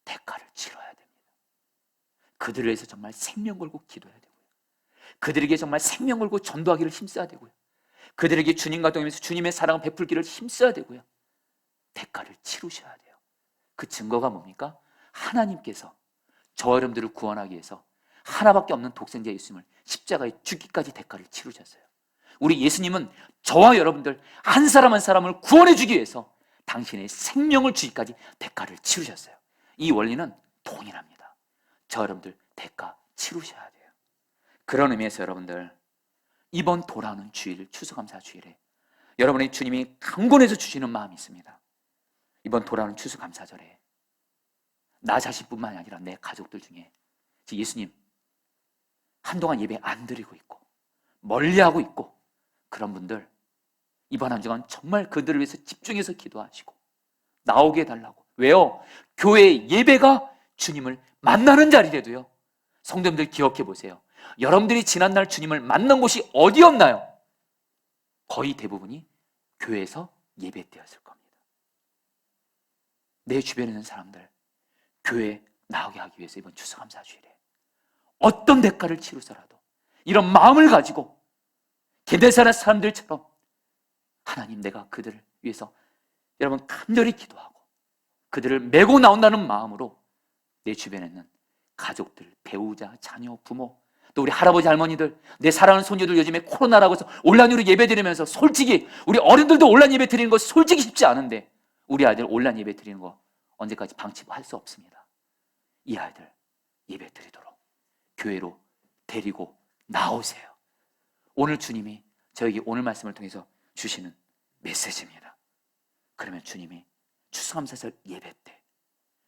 대가를 치러야 됩니다. 그들을 위해서 정말 생명 걸고 기도해야 되고요. 그들에게 정말 생명 걸고 전도하기를 힘써야 되고요. 그들에게 주님과 동행하면서 주님의 사랑을 베풀기를 힘써야 되고요. 대가를 치르셔야 돼요. 그 증거가 뭡니까? 하나님께서 저 여러분들을 구원하기 위해서 하나밖에 없는 독생자 예수님을 십자가에 죽기까지 대가를 치르셨어요. 우리 예수님은 저와 여러분들 한 사람 한 사람을 구원해 주기 위해서 당신의 생명을 주기까지 대가를 치르셨어요. 이 원리는 동일합니다. 저 여러분들 대가 치르셔야 돼요. 그런 의미에서 여러분들, 이번 돌아오는 주일, 추수감사 주일에 여러분의 주님이 강권해서 주시는 마음이 있습니다. 이번 돌아오는 추수감사절에 나 자신뿐만 아니라 내 가족들 중에 예수님 한동안 예배 안 드리고 있고 멀리하고 있고 그런 분들, 이번 한 주간 정말 그들을 위해서 집중해서 기도하시고 나오게 해달라고. 왜요? 교회 예배가 주님을 만나는 자리라도요. 성도님들 기억해 보세요. 여러분들이 지난날 주님을 만난 곳이 어디였나요? 거의 대부분이 교회에서 예배 때였을 겁니다. 내 주변에 있는 사람들 교회에 나오게 하기 위해서 이번 추수감사주일에 어떤 대가를 치르서라도 이런 마음을 가지고 게네사렛 사람들처럼 하나님, 내가 그들을 위해서 여러분 간절히 기도하고 그들을 메고 나온다는 마음으로 내 주변에 있는 가족들, 배우자, 자녀, 부모, 또 우리 할아버지, 할머니들, 내 사랑하는 손주들, 요즘에 코로나라고 해서 온라인으로 예배 드리면서 솔직히 우리 어른들도 온라인 예배 드리는 거 솔직히 쉽지 않은데 우리 아이들 온라인 예배 드리는 거 언제까지 방치할 수 없습니다. 이 아이들 예배 드리도록 교회로 데리고 나오세요. 오늘 주님이 저에게 오늘 말씀을 통해서 주시는 메시지입니다. 그러면 주님이 추수감사절 예배 때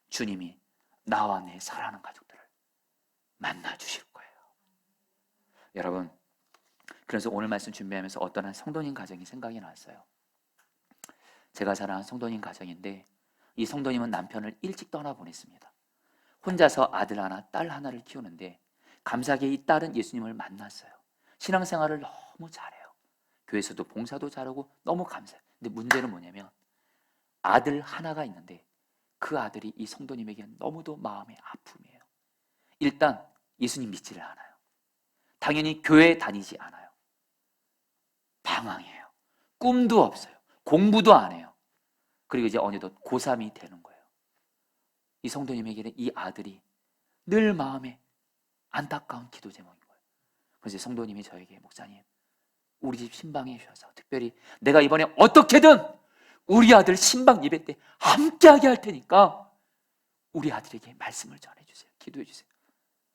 주님이 나와 내 사랑하는 가족들을 만나 주실 거예요. 여러분, 그래서 오늘 말씀 준비하면서 어떤 한 성도님 가정이 생각이 났어요. 제가 자라는 성도님 가정인데 이 성도님은 남편을 일찍 떠나보냈습니다. 혼자서 아들 하나, 딸 하나를 키우는데 감사하게 이 딸은 예수님을 만났어요. 신앙생활을 너무 잘해요. 교회에서도 봉사도 잘하고 너무 감사해요. 근데 문제는 뭐냐면 아들 하나가 있는데 그 아들이 이 성도님에게 너무도 마음의 아픔이에요. 일단 예수님 믿지를 않아요. 당연히 교회에 다니지 않아요. 방황이에요. 꿈도 없어요. 공부도 안 해요. 그리고 이제 어느덧 고3이 되는 거예요. 이 성도님에게는 이 아들이 늘 마음에 안타까운 기도 제목인 거예요. 그래서 성도님이 저에게, 목사님, 우리 집 신방에 주셔서 특별히 내가 이번에 어떻게든 우리 아들 신방 예배 때 함께하게 할 테니까 우리 아들에게 말씀을 전해주세요. 기도해 주세요.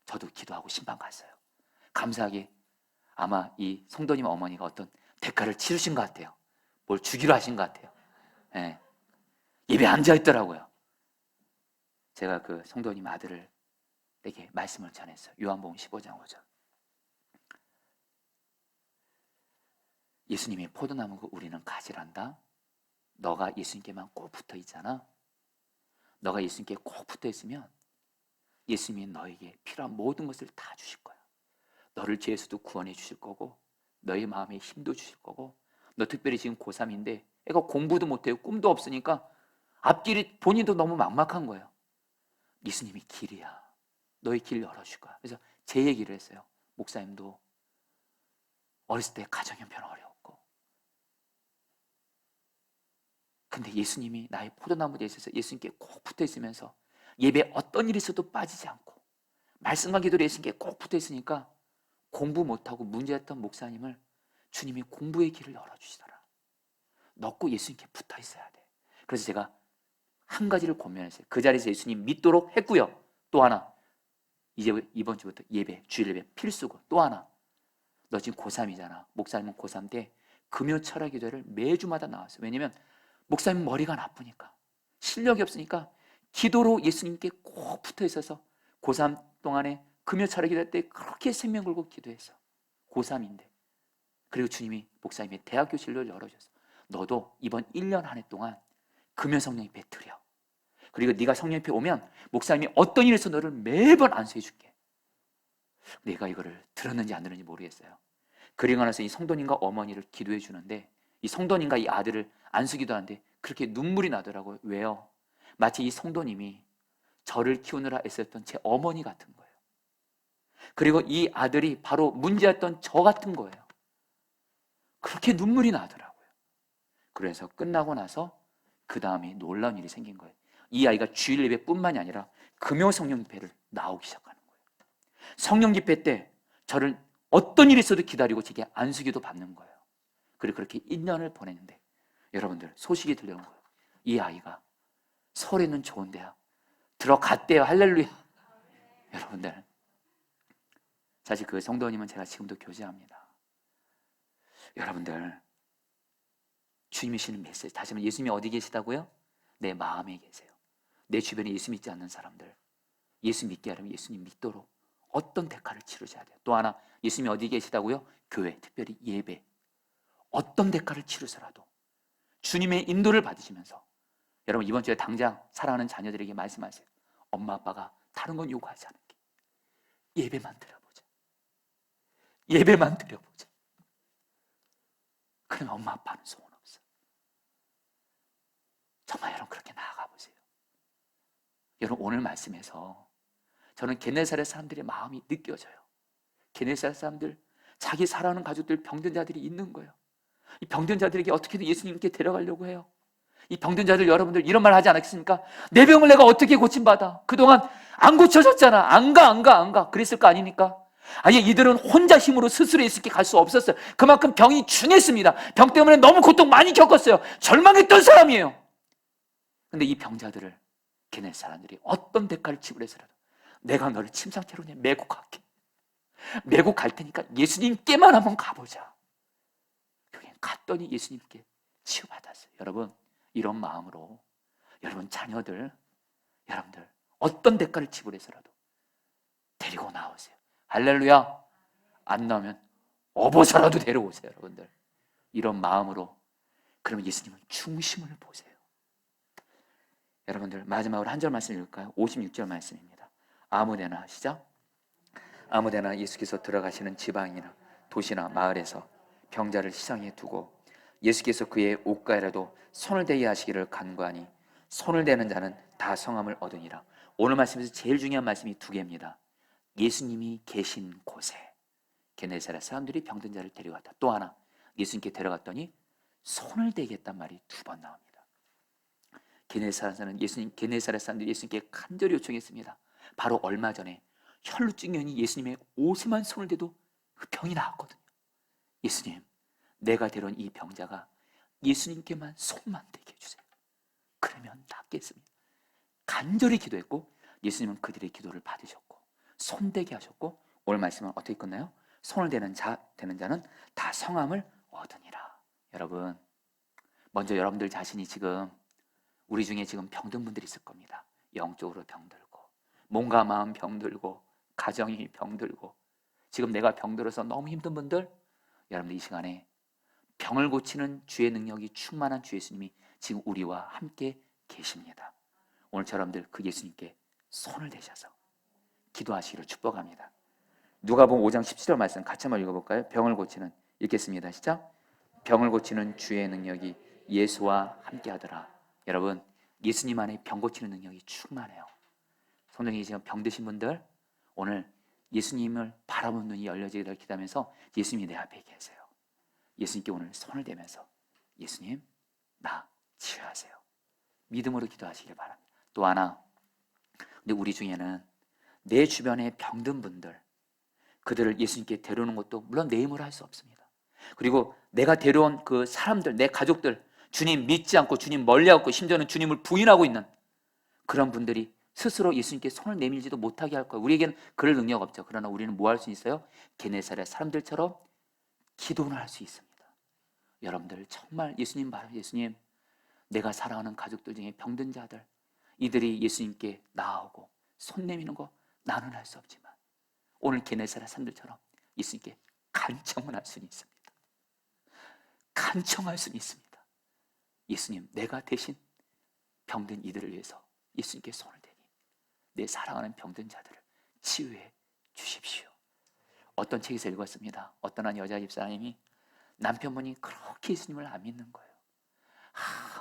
저도 기도하고 신방 갔어요. 감사하게 아마 이 성도님 어머니가 어떤 대가를 치르신 것 같아요. 뭘 주기로 하신 것 같아요. 예. 예배 앉아있더라고요. 제가 그 성도님 아들에게 말씀을 전했어요. 요한복음 15장 5절. 예수님이 포도나무고 우리는 가지란다. 너가 예수님께만 꼭 붙어 있잖아. 너가 예수님께 꼭 붙어 있으면 예수님이 너에게 필요한 모든 것을 다 주실 거야. 너를 죄에서도 구원해 주실 거고 너의 마음에 힘도 주실 거고 너 특별히 지금 고3인데 애가 공부도 못해요. 꿈도 없으니까 앞길이 본인도 너무 막막한 거예요. 예수님이 길이야. 너의 길 열어줄 거야. 그래서 제 얘기를 했어요. 목사님도 어렸을 때 가정 형편 어려웠고 근데 예수님이 나의 포도나무 되어 있어서 예수님께 꼭 붙어 있으면서 예배 어떤 일이 있어도 빠지지 않고 말씀과 기도로 예수님께 꼭 붙어 있으니까 공부 못하고 문제였던 목사님을 주님이 공부의 길을 열어주시더라. 넣고 예수님께 붙어 있어야 돼. 그래서 제가 한 가지를 권면했어요. 그 자리에서 예수님 믿도록 했고요. 또 하나, 이제 이번 주부터 예배, 주일 예배 필수고, 또 하나, 너 지금 고3이잖아. 목사님은 고3 때 금요 철학 기도회를 매주마다 나왔어요. 왜냐면 목사님 머리가 나쁘니까, 실력이 없으니까 기도로 예수님께 꼭 붙어 있어서 고3 동안에 금요 철학 기도회 때 그렇게 생명 걸고 기도했어. 고3인데. 그리고 주님이 목사님의 대학교 진로를 열어줬어. 너도 이번 1년 한 해 동안 금요 성령 입에 드려. 그리고 네가 성령 입에 오면 목사님이 어떤 일에서 너를 매번 안수해 줄게. 내가 이거를 들었는지 안 들었는지 모르겠어요. 그리고 나서 이 성도님과 어머니를 기도해 주는데, 이 성도님과 이 아들을 안수기도 하는데 그렇게 눈물이 나더라고요. 왜요? 마치 이 성도님이 저를 키우느라 애썼던 제 어머니 같은 거예요. 그리고 이 아들이 바로 문제였던 저 같은 거예요. 그렇게 눈물이 나더라고요. 그래서 끝나고 나서 그 다음에 놀라운 일이 생긴 거예요. 이 아이가 주일 예배뿐만이 아니라 금요 성령 집회를 나오기 시작하는 거예요. 성령 집회 때 저를 어떤 일이 있어도 기다리고 제게 안수기도 받는 거예요. 그리고 그렇게 1년을 보냈는데, 여러분들 소식이 들려온 거예요. 이 아이가 서울에 있는 좋은 대학 들어갔대요. 할렐루야. 여러분들, 사실 그 성도님은 제가 지금도 교제합니다. 여러분들, 주님이 주시는 메시지, 다시 한번, 예수님이 어디 계시다고요? 내 마음에 계세요. 내 주변에 예수 믿지 않는 사람들, 예수 믿게 하려면 예수님 믿도록 어떤 대가를 치르셔야 돼요. 또 하나, 예수님이 어디 계시다고요? 교회, 특별히 예배, 어떤 대가를 치르서라도 주님의 인도를 받으시면서, 여러분 이번 주에 당장 사랑하는 자녀들에게 말씀하세요. 엄마 아빠가 다른 건 요구하지 않을게. 예배만 드려보자. 예배만 드려보자. 그러면 엄마 아빠는 소원 없어. 정말 여러분 그렇게 나아가 보세요. 여러분 오늘 말씀에서 저는 게네사렛 사람들의 마음이 느껴져요. 게네사렛 사람들, 자기 사랑하는 가족들, 병든 자들이 있는 거예요. 이 병든 자들에게 어떻게든 예수님께 데려가려고 해요. 이 병든 자들, 여러분들 이런 말 하지 않았습니까? 내 병을 내가 어떻게 고침받아? 그동안 안 고쳐졌잖아. 안 가. 그랬을 거 아닙니까? 아예 이들은 혼자 힘으로 스스로 예수님께 갈 수 없었어요. 그만큼 병이 중했습니다. 병 때문에 너무 고통 많이 겪었어요. 절망했던 사람이에요. 근데 이 병자들을 걔네 사람들이 어떤 대가를 지불해서라도 내가 너를 침상태로 메고 갈게. 메고 갈 테니까 예수님께만 한번 가보자. 그게 갔더니 예수님께 치유받았어요. 여러분, 이런 마음으로 여러분 자녀들, 여러분들 어떤 대가를 지불해서라도 데리고 나오세요. 할렐루야. 안 나오면 어버서라도 데려오세요. 여러분들 이런 마음으로, 그러면 예수님은 중심을 보세요. 여러분들 마지막으로 한 절 말씀 읽을까요? 56절 말씀입니다. 아무데나, 시작. 아무데나 예수께서 들어가시는 지방이나 도시나 마을에서 병자를 시상에 두고 예수께서 그의 옷가에라도 손을 대게 하시기를 간구하니 손을 대는 자는 다 성함을 얻으니라. 오늘 말씀에서 제일 중요한 말씀이 두 개입니다. 예수님이 계신 곳에 게네사렛 사람들이 병든 자를 데려갔다. 또 하나, 예수님께 데려갔더니 손을 대겠단 말이 두 번 나옵니다. 게네사렛 사람들이 예수님께 간절히 요청했습니다. 바로 얼마 전에 혈루증 년이 예수님의 옷에만 손을 대도 그 병이 나았거든요. 예수님, 내가 데려온 이 병자가 예수님께만 손만 대게 해주세요. 그러면 낫겠습니다. 간절히 기도했고 예수님은 그들의 기도를 받으셨고 손대게 하셨고, 오늘 말씀은 어떻게 끝나요? 손을 대는 자는 다 성함을 얻으니라. 여러분, 먼저 여러분들 자신이 지금, 우리 중에 지금 병든 분들이 있을 겁니다. 영적으로 병들고, 몸과 마음 병들고, 가정이 병들고, 지금 내가 병들어서 너무 힘든 분들, 여러분들 이 시간에 병을 고치는 주의 능력이 충만한 주 예수님이 지금 우리와 함께 계십니다. 오늘 여러분들 그 예수님께 손을 대셔서 기도하시기를 축복합니다. 누가복음 5장 17절 말씀 같이 한번 읽어볼까요? 병을 고치는, 읽겠습니다. 시작. 병을 고치는 주의 능력이 예수와 함께 하더라. 여러분, 예수님 안에 병 고치는 능력이 충만해요. 성령이 지금 병드신 분들, 오늘 예수님을 바라보는 눈이 열려지기를 기도하면서 예수님이 내 앞에 계세요. 예수님께 오늘 손을 대면서 예수님, 나 치유하세요. 믿음으로 기도하시길 바랍니다. 또 하나, 근데 우리 중에는 내 주변에 병든 분들, 그들을 예수님께 데려오는 것도 물론 내 힘으로 할 수 없습니다. 그리고 내가 데려온 그 사람들, 내 가족들, 주님 믿지 않고 주님 멀리하고 심지어는 주님을 부인하고 있는 그런 분들이 스스로 예수님께 손을 내밀지도 못하게 할 거예요. 우리에게는 그럴 능력 없죠. 그러나 우리는 뭐 할 수 있어요? 게네사렛 사람들처럼 기도를 할 수 있습니다. 여러분들 정말 예수님 봐요. 예수님, 내가 사랑하는 가족들 중에 병든 자들, 이들이 예수님께 나아오고 손 내미는 거 나는 할 수 없지만 오늘 게네사렛 사람들처럼 예수님께 간청을 할 수는 있습니다. 간청할 수는 있습니다. 예수님, 내가 대신 병든 이들을 위해서 예수님께 손을 대니 내 사랑하는 병든 자들을 치유해 주십시오. 어떤 책에서 읽었습니다. 어떤 한 여자 집사님이 남편분이 그렇게 예수님을 안 믿는 거예요.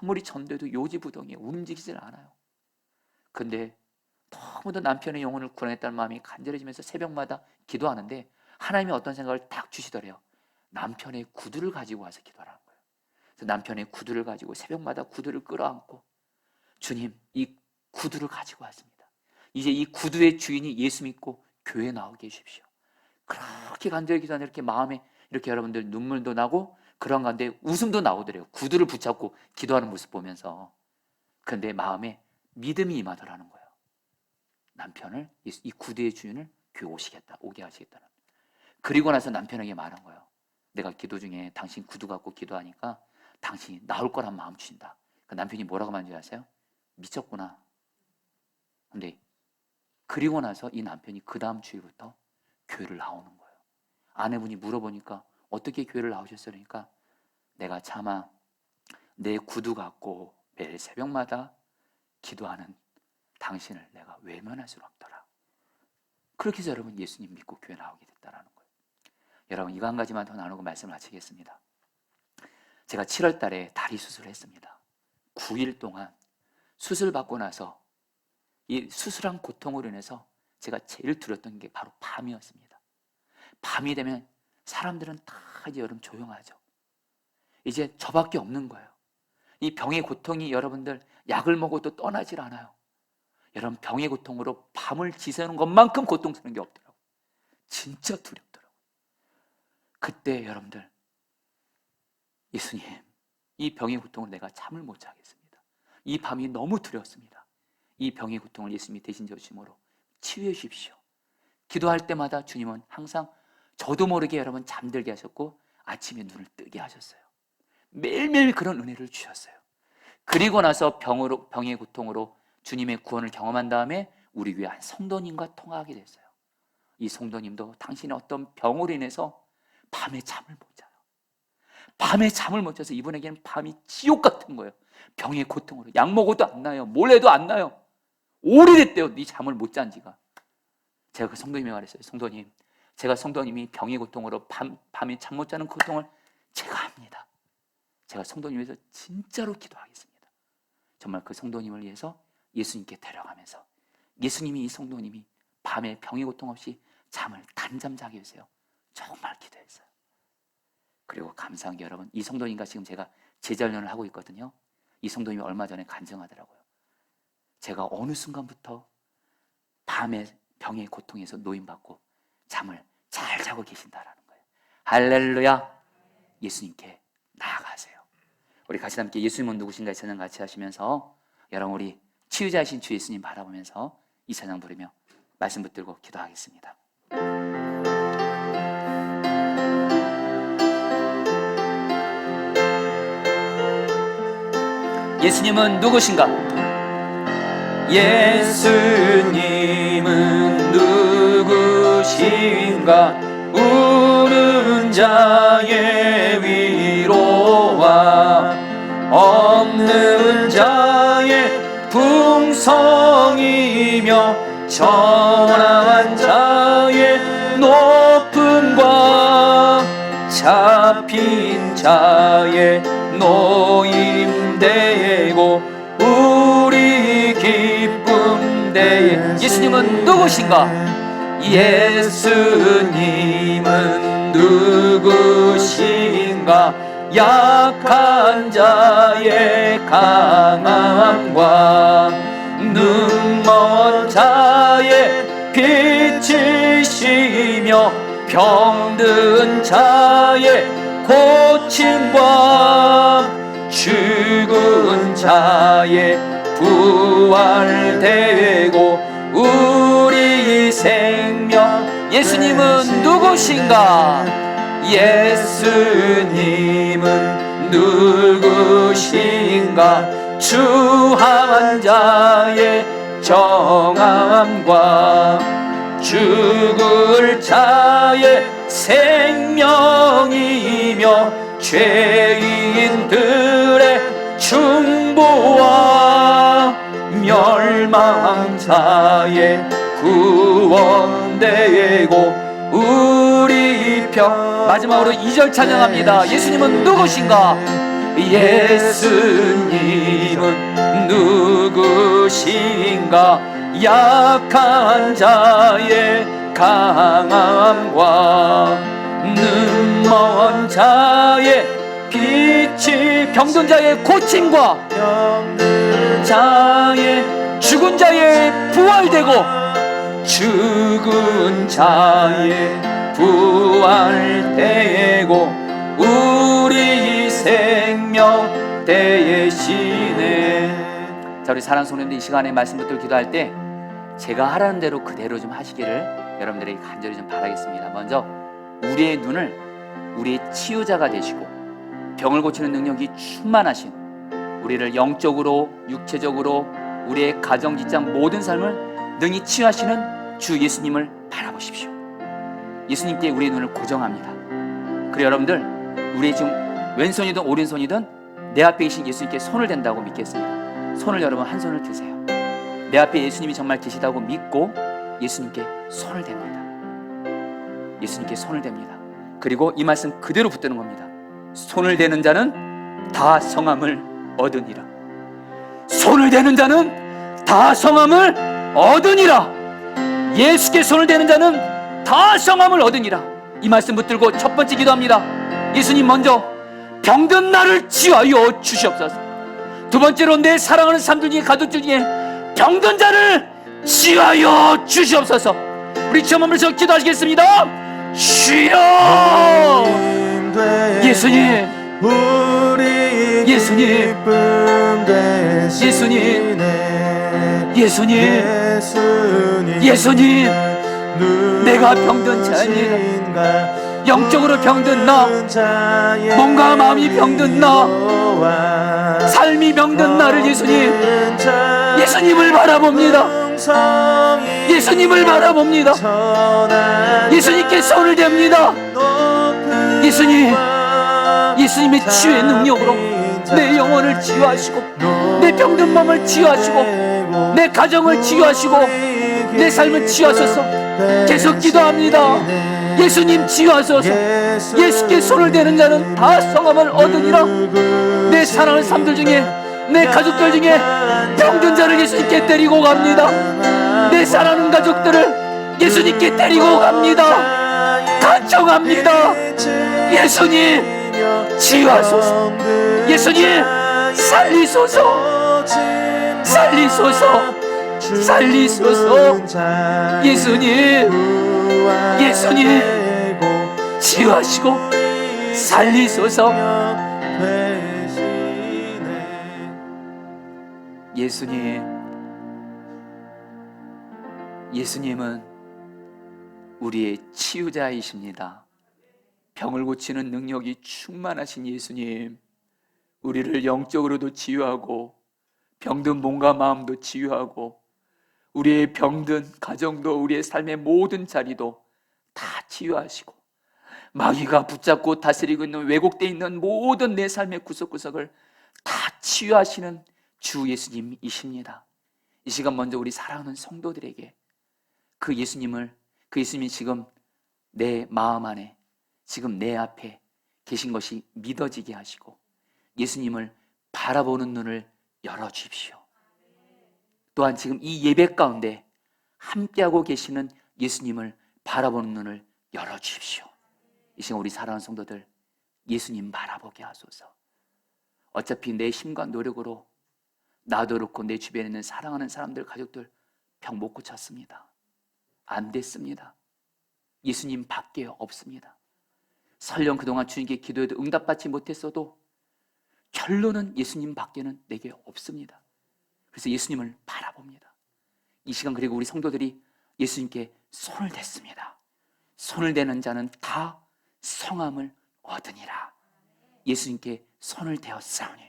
아무리 전도해도 요지부동이에 움직이질 않아요. 근데 너무도 남편의 영혼을 구원했다는 마음이 간절해지면서 새벽마다 기도하는데 하나님이 어떤 생각을 딱 주시더래요. 남편의 구두를 가지고 와서 기도하라는 거예요. 그래서 남편의 구두를 가지고 새벽마다 구두를 끌어안고 주님, 이 구두를 가지고 왔습니다. 이제 이 구두의 주인이 예수 믿고 교회에 나오게 해주십시오. 그렇게 간절히 기도하는데 이렇게 마음에 이렇게 여러분들 눈물도 나고 그런 가운데 웃음도 나오더래요. 구두를 붙잡고 기도하는 모습 보면서. 그런데 마음에 믿음이 임하더라는 거예요. 남편을, 이 구두의 주인을 교회 오게 하시겠다는. 그리고 나서 남편에게 말한 거예요. 내가 기도 중에 당신 구두 갖고 기도하니까 당신이 나올 거란 마음 주신다. 그 남편이 뭐라고 말한 줄 아세요? 미쳤구나. 근데 그리고 나서 이 남편이 그 다음 주일부터 교회를 나오는 거예요. 아내분이 물어보니까 어떻게 교회를 나오셨어요? 그러니까 내가 차마 내 구두 갖고 매일 새벽마다 기도하는 당신을 내가 외면할 수는 없더라. 그렇게 해서 여러분 예수님 믿고 교회 나오게 됐다라는 거예요. 여러분 이거 한 가지만 더 나누고 말씀을 마치겠습니다. 제가 7월 달에 다리 수술을 했습니다. 9일 동안 수술 받고 나서 이 수술한 고통으로 인해서 제가 제일 두려웠던 게 바로 밤이었습니다. 밤이 되면 사람들은 다 이제 여러분 조용하죠. 이제 저밖에 없는 거예요. 이 병의 고통이 여러분들 약을 먹어도 떠나질 않아요. 여러분 병의 고통으로 밤을 지새우는 것만큼 고통스러운 게 없더라고요. 진짜 두렵더라고요. 그때 여러분들 예수님, 이 병의 고통을 내가 잠을 못 자겠습니다. 이 밤이 너무 두려웠습니다. 이 병의 고통을 예수님이 대신 져주심으로 치유해 주십시오. 기도할 때마다 주님은 항상 저도 모르게 여러분 잠들게 하셨고 아침에 눈을 뜨게 하셨어요. 매일매일 그런 은혜를 주셨어요. 그리고 나서 병의 고통으로 주님의 구원을 경험한 다음에 우리 교회 한 성도님과 통화하게 됐어요. 이 성도님도 당신의 어떤 병으로 인해서 밤에 잠을 못 자요. 밤에 잠을 못 자서 이분에게는 밤이 지옥 같은 거예요. 병의 고통으로 약 먹어도 안 나요. 뭘 해도 안 나요. 오래됐대요. 네 잠을 못 잔 지가. 제가 그 성도님이 말했어요. 성도님, 제가 성도님이 병의 고통으로 밤에 잠 못 자는 고통을 제가 압니다. 제가 성도님 위해서 진짜로 기도하겠습니다. 정말 그 성도님을 위해서 예수님께 데려가면서 예수님이 이 성도님이 밤에 병의 고통 없이 잠을 단잠 자게 해주세요. 정말 기도했어요. 그리고 감사한 게 여러분, 이 성도님과 지금 제가 제자훈련을 하고 있거든요. 이 성도님이 얼마 전에 간증하더라고요. 제가 어느 순간부터 밤에 병의 고통에서 노임받고 잠을 잘 자고 계신다라는 거예요. 할렐루야. 예수님께 나아가세요. 우리 같이 함께 예수님은 누구신가 이 찬양 같이 하시면서 여러분 우리 치유자이신 주 예수님 바라보면서 이 찬양 부르며 말씀 붙들고 기도하겠습니다. 예수님은 누구신가? 예수님은 누구신가? 우는 자의 위로와 없는 자의 풍성이며 전한 자의 높음과 잡힌 자의 노임되고 우리 기쁨 되에 예수님은 누구신가? 예수님은 누구신가? 약한 자의 강함과 눈먼 자의 빛이시며 병든 자의 고침과 죽은 자의 부활되고 우리 생명. 예수님은 누구신가? 예수님은 누구신가? 추한 자의 정함과 죽을 자의 생명이며 죄인들의 중보와 멸망 자의 구원되고 우리 마지막으로 2절 찬양합니다. 예수님은 누구신가? 예수님은 누구신가? 약한 자의 강함과 눈먼 자의 빛이 병든 자의 고침과 자의 죽은 자의 부활되고 죽은 자의 부활되고 우리 생명 되시네. 자, 우리 사랑하는 성도님들, 이 시간에 말씀 붙들고 기도할 때 제가 하라는 대로 그대로 좀 하시기를 여러분들에게 간절히 좀 바라겠습니다. 먼저 우리의 눈을 우리의 치유자가 되시고 병을 고치는 능력이 충만하신, 우리를 영적으로 육체적으로 우리의 가정 직장 모든 삶을 능히 치유하시는 주 예수님을 바라보십시오. 예수님께 우리의 눈을 고정합니다. 그리고 여러분들, 우리의 지금 왼손이든 오른손이든 내 앞에 계신 예수님께 손을 댄다고 믿겠습니다. 손을 여러분 한 손을 드세요. 내 앞에 예수님이 정말 계시다고 믿고 예수님께 손을 댑니다. 예수님께 손을 댑니다. 그리고 이 말씀 그대로 붙드는 겁니다. 손을 대는 자는 다 성함을 얻으니라. 손을 대는 자는 다 성함을 얻으니라. 예수께 손을 대는 자는 다 성함을 얻으니라. 이 말씀 붙들고 첫 번째 기도합니다. 예수님, 먼저 병든 나를 치유하여 주시옵소서. 두 번째로 내 사랑하는 사람들 중에, 가족들 중에 병든 자를 치유하여 주시옵소서. 우리 주님으로서 기도하시겠습니다. 주여, 예수님, 예수님, 예수님, 예수님, 예수님, 내가 병든 자니, 영적으로 병든 나, 몸과 마음이 병든 나, 삶이 병든 나를 예수님, 예수님을 바라봅니다. 예수님을 바라봅니다. 예수님께 손을 댑니다. 예수님, 예수님의 치유의 능력으로 내 영혼을 치유하시고 내 병든 마음을 치유하시고 내 가정을 치유하시고 내 삶을 치유하소서. 계속 기도합니다. 예수님 치유하소서. 예수께 손을 대는 자는 다 성함을 얻으니라. 내 사랑하는 사람들 중에, 내 가족들 중에 병든 자를 예수님께 데리고 갑니다. 내 사랑하는 가족들을 예수님께 데리고 갑니다. 간청합니다. 예수님 치유하소서. 예수님 살리소서. 살리소서. 살리소서. 예수님, 예수님 치유하시고 살리소서. 예수님, 예수님은 우리의 치유자이십니다. 병을 고치는 능력이 충만하신 예수님, 우리를 영적으로도 치유하고 병든 몸과 마음도 치유하고 우리의 병든 가정도, 우리의 삶의 모든 자리도 다 치유하시고 마귀가 붙잡고 다스리고 있는, 왜곡되어 있는 모든 내 삶의 구석구석을 다 치유하시는 주 예수님이십니다. 이 시간 먼저 우리 사랑하는 성도들에게 그 예수님이 지금 내 마음 안에, 지금 내 앞에 계신 것이 믿어지게 하시고 예수님을 바라보는 눈을 열어주십시오. 또한 지금 이 예배 가운데 함께하고 계시는 예수님을 바라보는 눈을 열어주십시오. 이 시간 우리 사랑하는 성도들, 예수님 바라보게 하소서. 어차피 내 힘과 노력으로 나도 그렇고 내 주변에 있는 사랑하는 사람들, 가족들 병 못 고쳤습니다. 안 됐습니다. 예수님 밖에 없습니다. 설령 그동안 주님께 기도해도 응답받지 못했어도 결론은 예수님 밖에는 내게 없습니다. 그래서 예수님을 바라봅니다. 이 시간 그리고 우리 성도들이 예수님께 손을 댔습니다. 손을 대는 자는 다 성함을 얻으니라. 예수님께 손을 대었사오니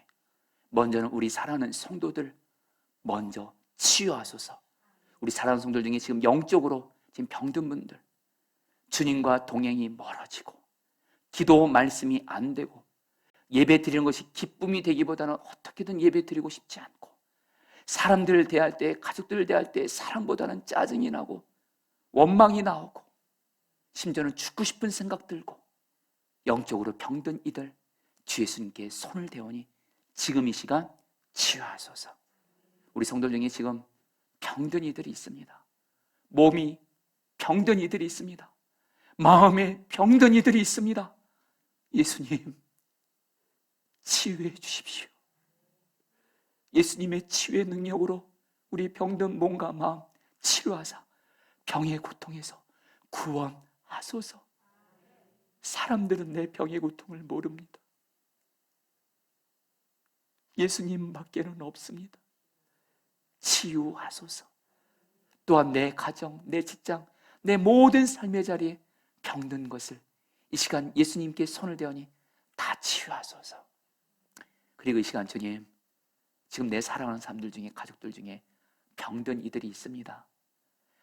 먼저는 우리 사랑하는 성도들 먼저 치유하소서. 우리 사랑하는 성도들 중에 지금 영적으로 지금 병든 분들, 주님과 동행이 멀어지고 기도 말씀이 안 되고 예배 드리는 것이 기쁨이 되기보다는 어떻게든 예배 드리고 싶지 않고 사람들을 대할 때, 가족들을 대할 때 사랑보다는 짜증이 나고 원망이 나오고 심지어는 죽고 싶은 생각 들고 영적으로 병든 이들 주 예수님께 손을 대오니 지금 이 시간 치유하소서. 우리 성도 중에 지금 병든 이들이 있습니다. 몸이 병든 이들이 있습니다. 마음에 병든 이들이 있습니다. 예수님 치유해 주십시오. 예수님의 치유의 능력으로 우리 병든 몸과 마음 치유하사 병의 고통에서 구원하소서. 사람들은 내 병의 고통을 모릅니다. 예수님 밖에는 없습니다. 치유하소서. 또한 내 가정, 내 직장, 내 모든 삶의 자리에 병든 것을 이 시간 예수님께 손을 대오니 다 치유하소서. 그리고 이 시간 주님, 지금 내 사랑하는 사람들 중에, 가족들 중에 병든 이들이 있습니다.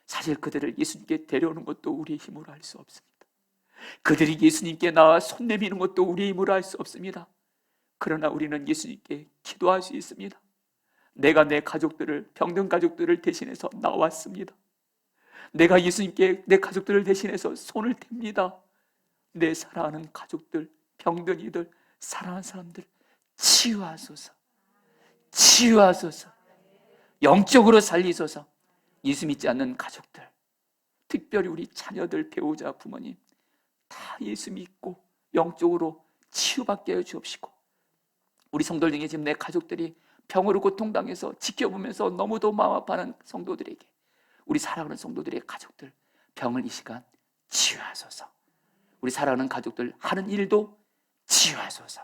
사실 그들을 예수님께 데려오는 것도 우리의 힘으로 할 수 없습니다. 그들이 예수님께 나와 손 내미는 것도 우리의 힘으로 할 수 없습니다. 그러나 우리는 예수님께 기도할 수 있습니다. 내가 내 가족들을, 병든 가족들을 대신해서 나왔습니다. 내가 예수님께 내 가족들을 대신해서 손을 댑니다. 내 사랑하는 가족들, 병든 이들, 사랑하는 사람들 치유하소서. 치유하소서. 영적으로 살리소서. 예수 믿지 않는 가족들, 특별히 우리 자녀들, 배우자, 부모님 다 예수 믿고 영적으로 치유받게 하여 주옵시고, 우리 성도들 중에 지금 내 가족들이 병으로 고통당해서 지켜보면서 너무도 마음 아파하는 성도들에게, 우리 사랑하는 성도들의 가족들 병을 이 시간 치유하소서. 우리 사랑하는 가족들 하는 일도 치유하소서.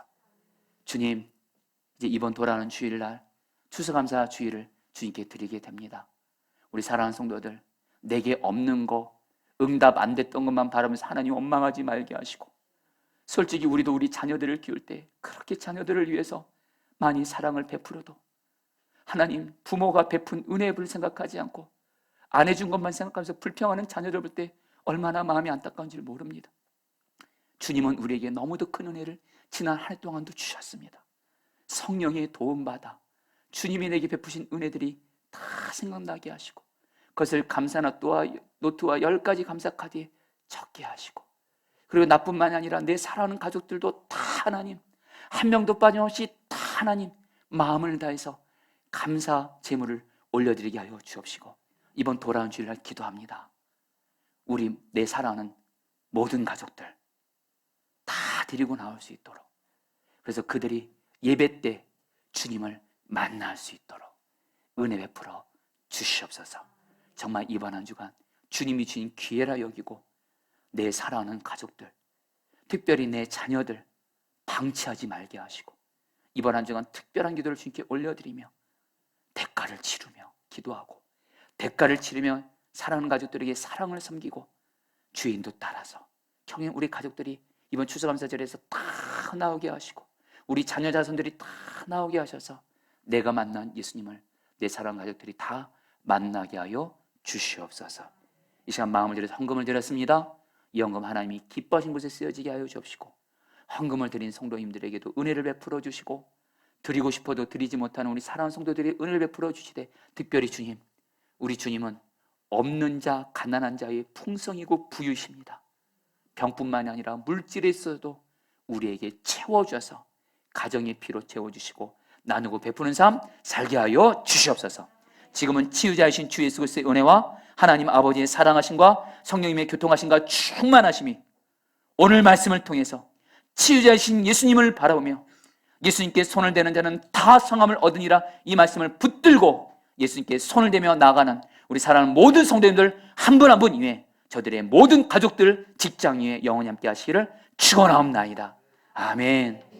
주님, 이제 이번 돌아오는 주일날 추수감사 주일을 주님께 드리게 됩니다. 우리 사랑하는 성도들, 내게 없는 거, 응답 안 됐던 것만 바라면서 하나님 원망하지 말게 하시고, 솔직히 우리도 우리 자녀들을 키울 때 그렇게 자녀들을 위해서 많이 사랑을 베풀어도 하나님 부모가 베푼 은혜를 생각하지 않고 안 해준 것만 생각하면서 불평하는 자녀들 볼 때 얼마나 마음이 안타까운지를 모릅니다. 주님은 우리에게 너무도 큰 은혜를 지난 한 해 동안도 주셨습니다. 성령의 도움받아 주님이 내게 베푸신 은혜들이 다 생각나게 하시고, 그것을 감사 노트와 10가지 감사 카드에 적게 하시고, 그리고 나뿐만이 아니라 내 사랑하는 가족들도 다 하나님, 한 명도 빠짐없이 다 하나님 마음을 다해서 감사 제물을 올려드리게 하여 주옵시고, 이번 돌아온 주일날 기도합니다. 우리 내 사랑하는 모든 가족들 다 데리고 나올 수 있도록, 그래서 그들이 예배 때 주님을 만날 수 있도록 은혜 베풀어 주시옵소서. 정말 이번 한 주간 주님이 주신 기회라 여기고 내 사랑하는 가족들, 특별히 내 자녀들 방치하지 말게 하시고, 이번 한 주간 특별한 기도를 주님께 올려드리며 대가를 치르며 기도하고, 대가를 치르며 사랑하는 가족들에게 사랑을 섬기고 주의 인도 따라서 형님 우리 가족들이 이번 추수감사절에서 다 나오게 하시고, 우리 자녀 자손들이 다 나오게 하셔서 내가 만난 예수님을 내 사랑하는 가족들이 다 만나게 하여 주시옵소서. 이 시간 마음을 들여서 헌금을 드렸습니다. 이 헌금 하나님이 기뻐하신 곳에 쓰여지게 하여 주옵시고, 헌금을 드린 성도님들에게도 은혜를 베풀어 주시고, 드리고 싶어도 드리지 못하는 우리 사랑하는 성도들이 은혜를 베풀어 주시되, 특별히 주님, 우리 주님은 없는 자, 가난한 자의 풍성이고 부유십니다. 병뿐만이 아니라 물질에 있어도 우리에게 채워주셔서 가정의 피로 채워주시고 나누고 베푸는 삶 살게 하여 주시옵소서. 지금은 치유자이신 주 예수 그리스도의 은혜와 하나님 아버지의 사랑하심과 성령님의 교통하심과 충만하심이 오늘 말씀을 통해서 치유자이신 예수님을 바라보며 예수님께 손을 대는 자는 다 성함을 얻으니라, 이 말씀을 붙들고 예수님께 손을 대며 나아가는 우리 사랑하는 모든 성도님들 한 분 한 분 위에 저들의 모든 가족들 직장 위에 영원히 함께 하시기를 축원하옵나이다. 아멘.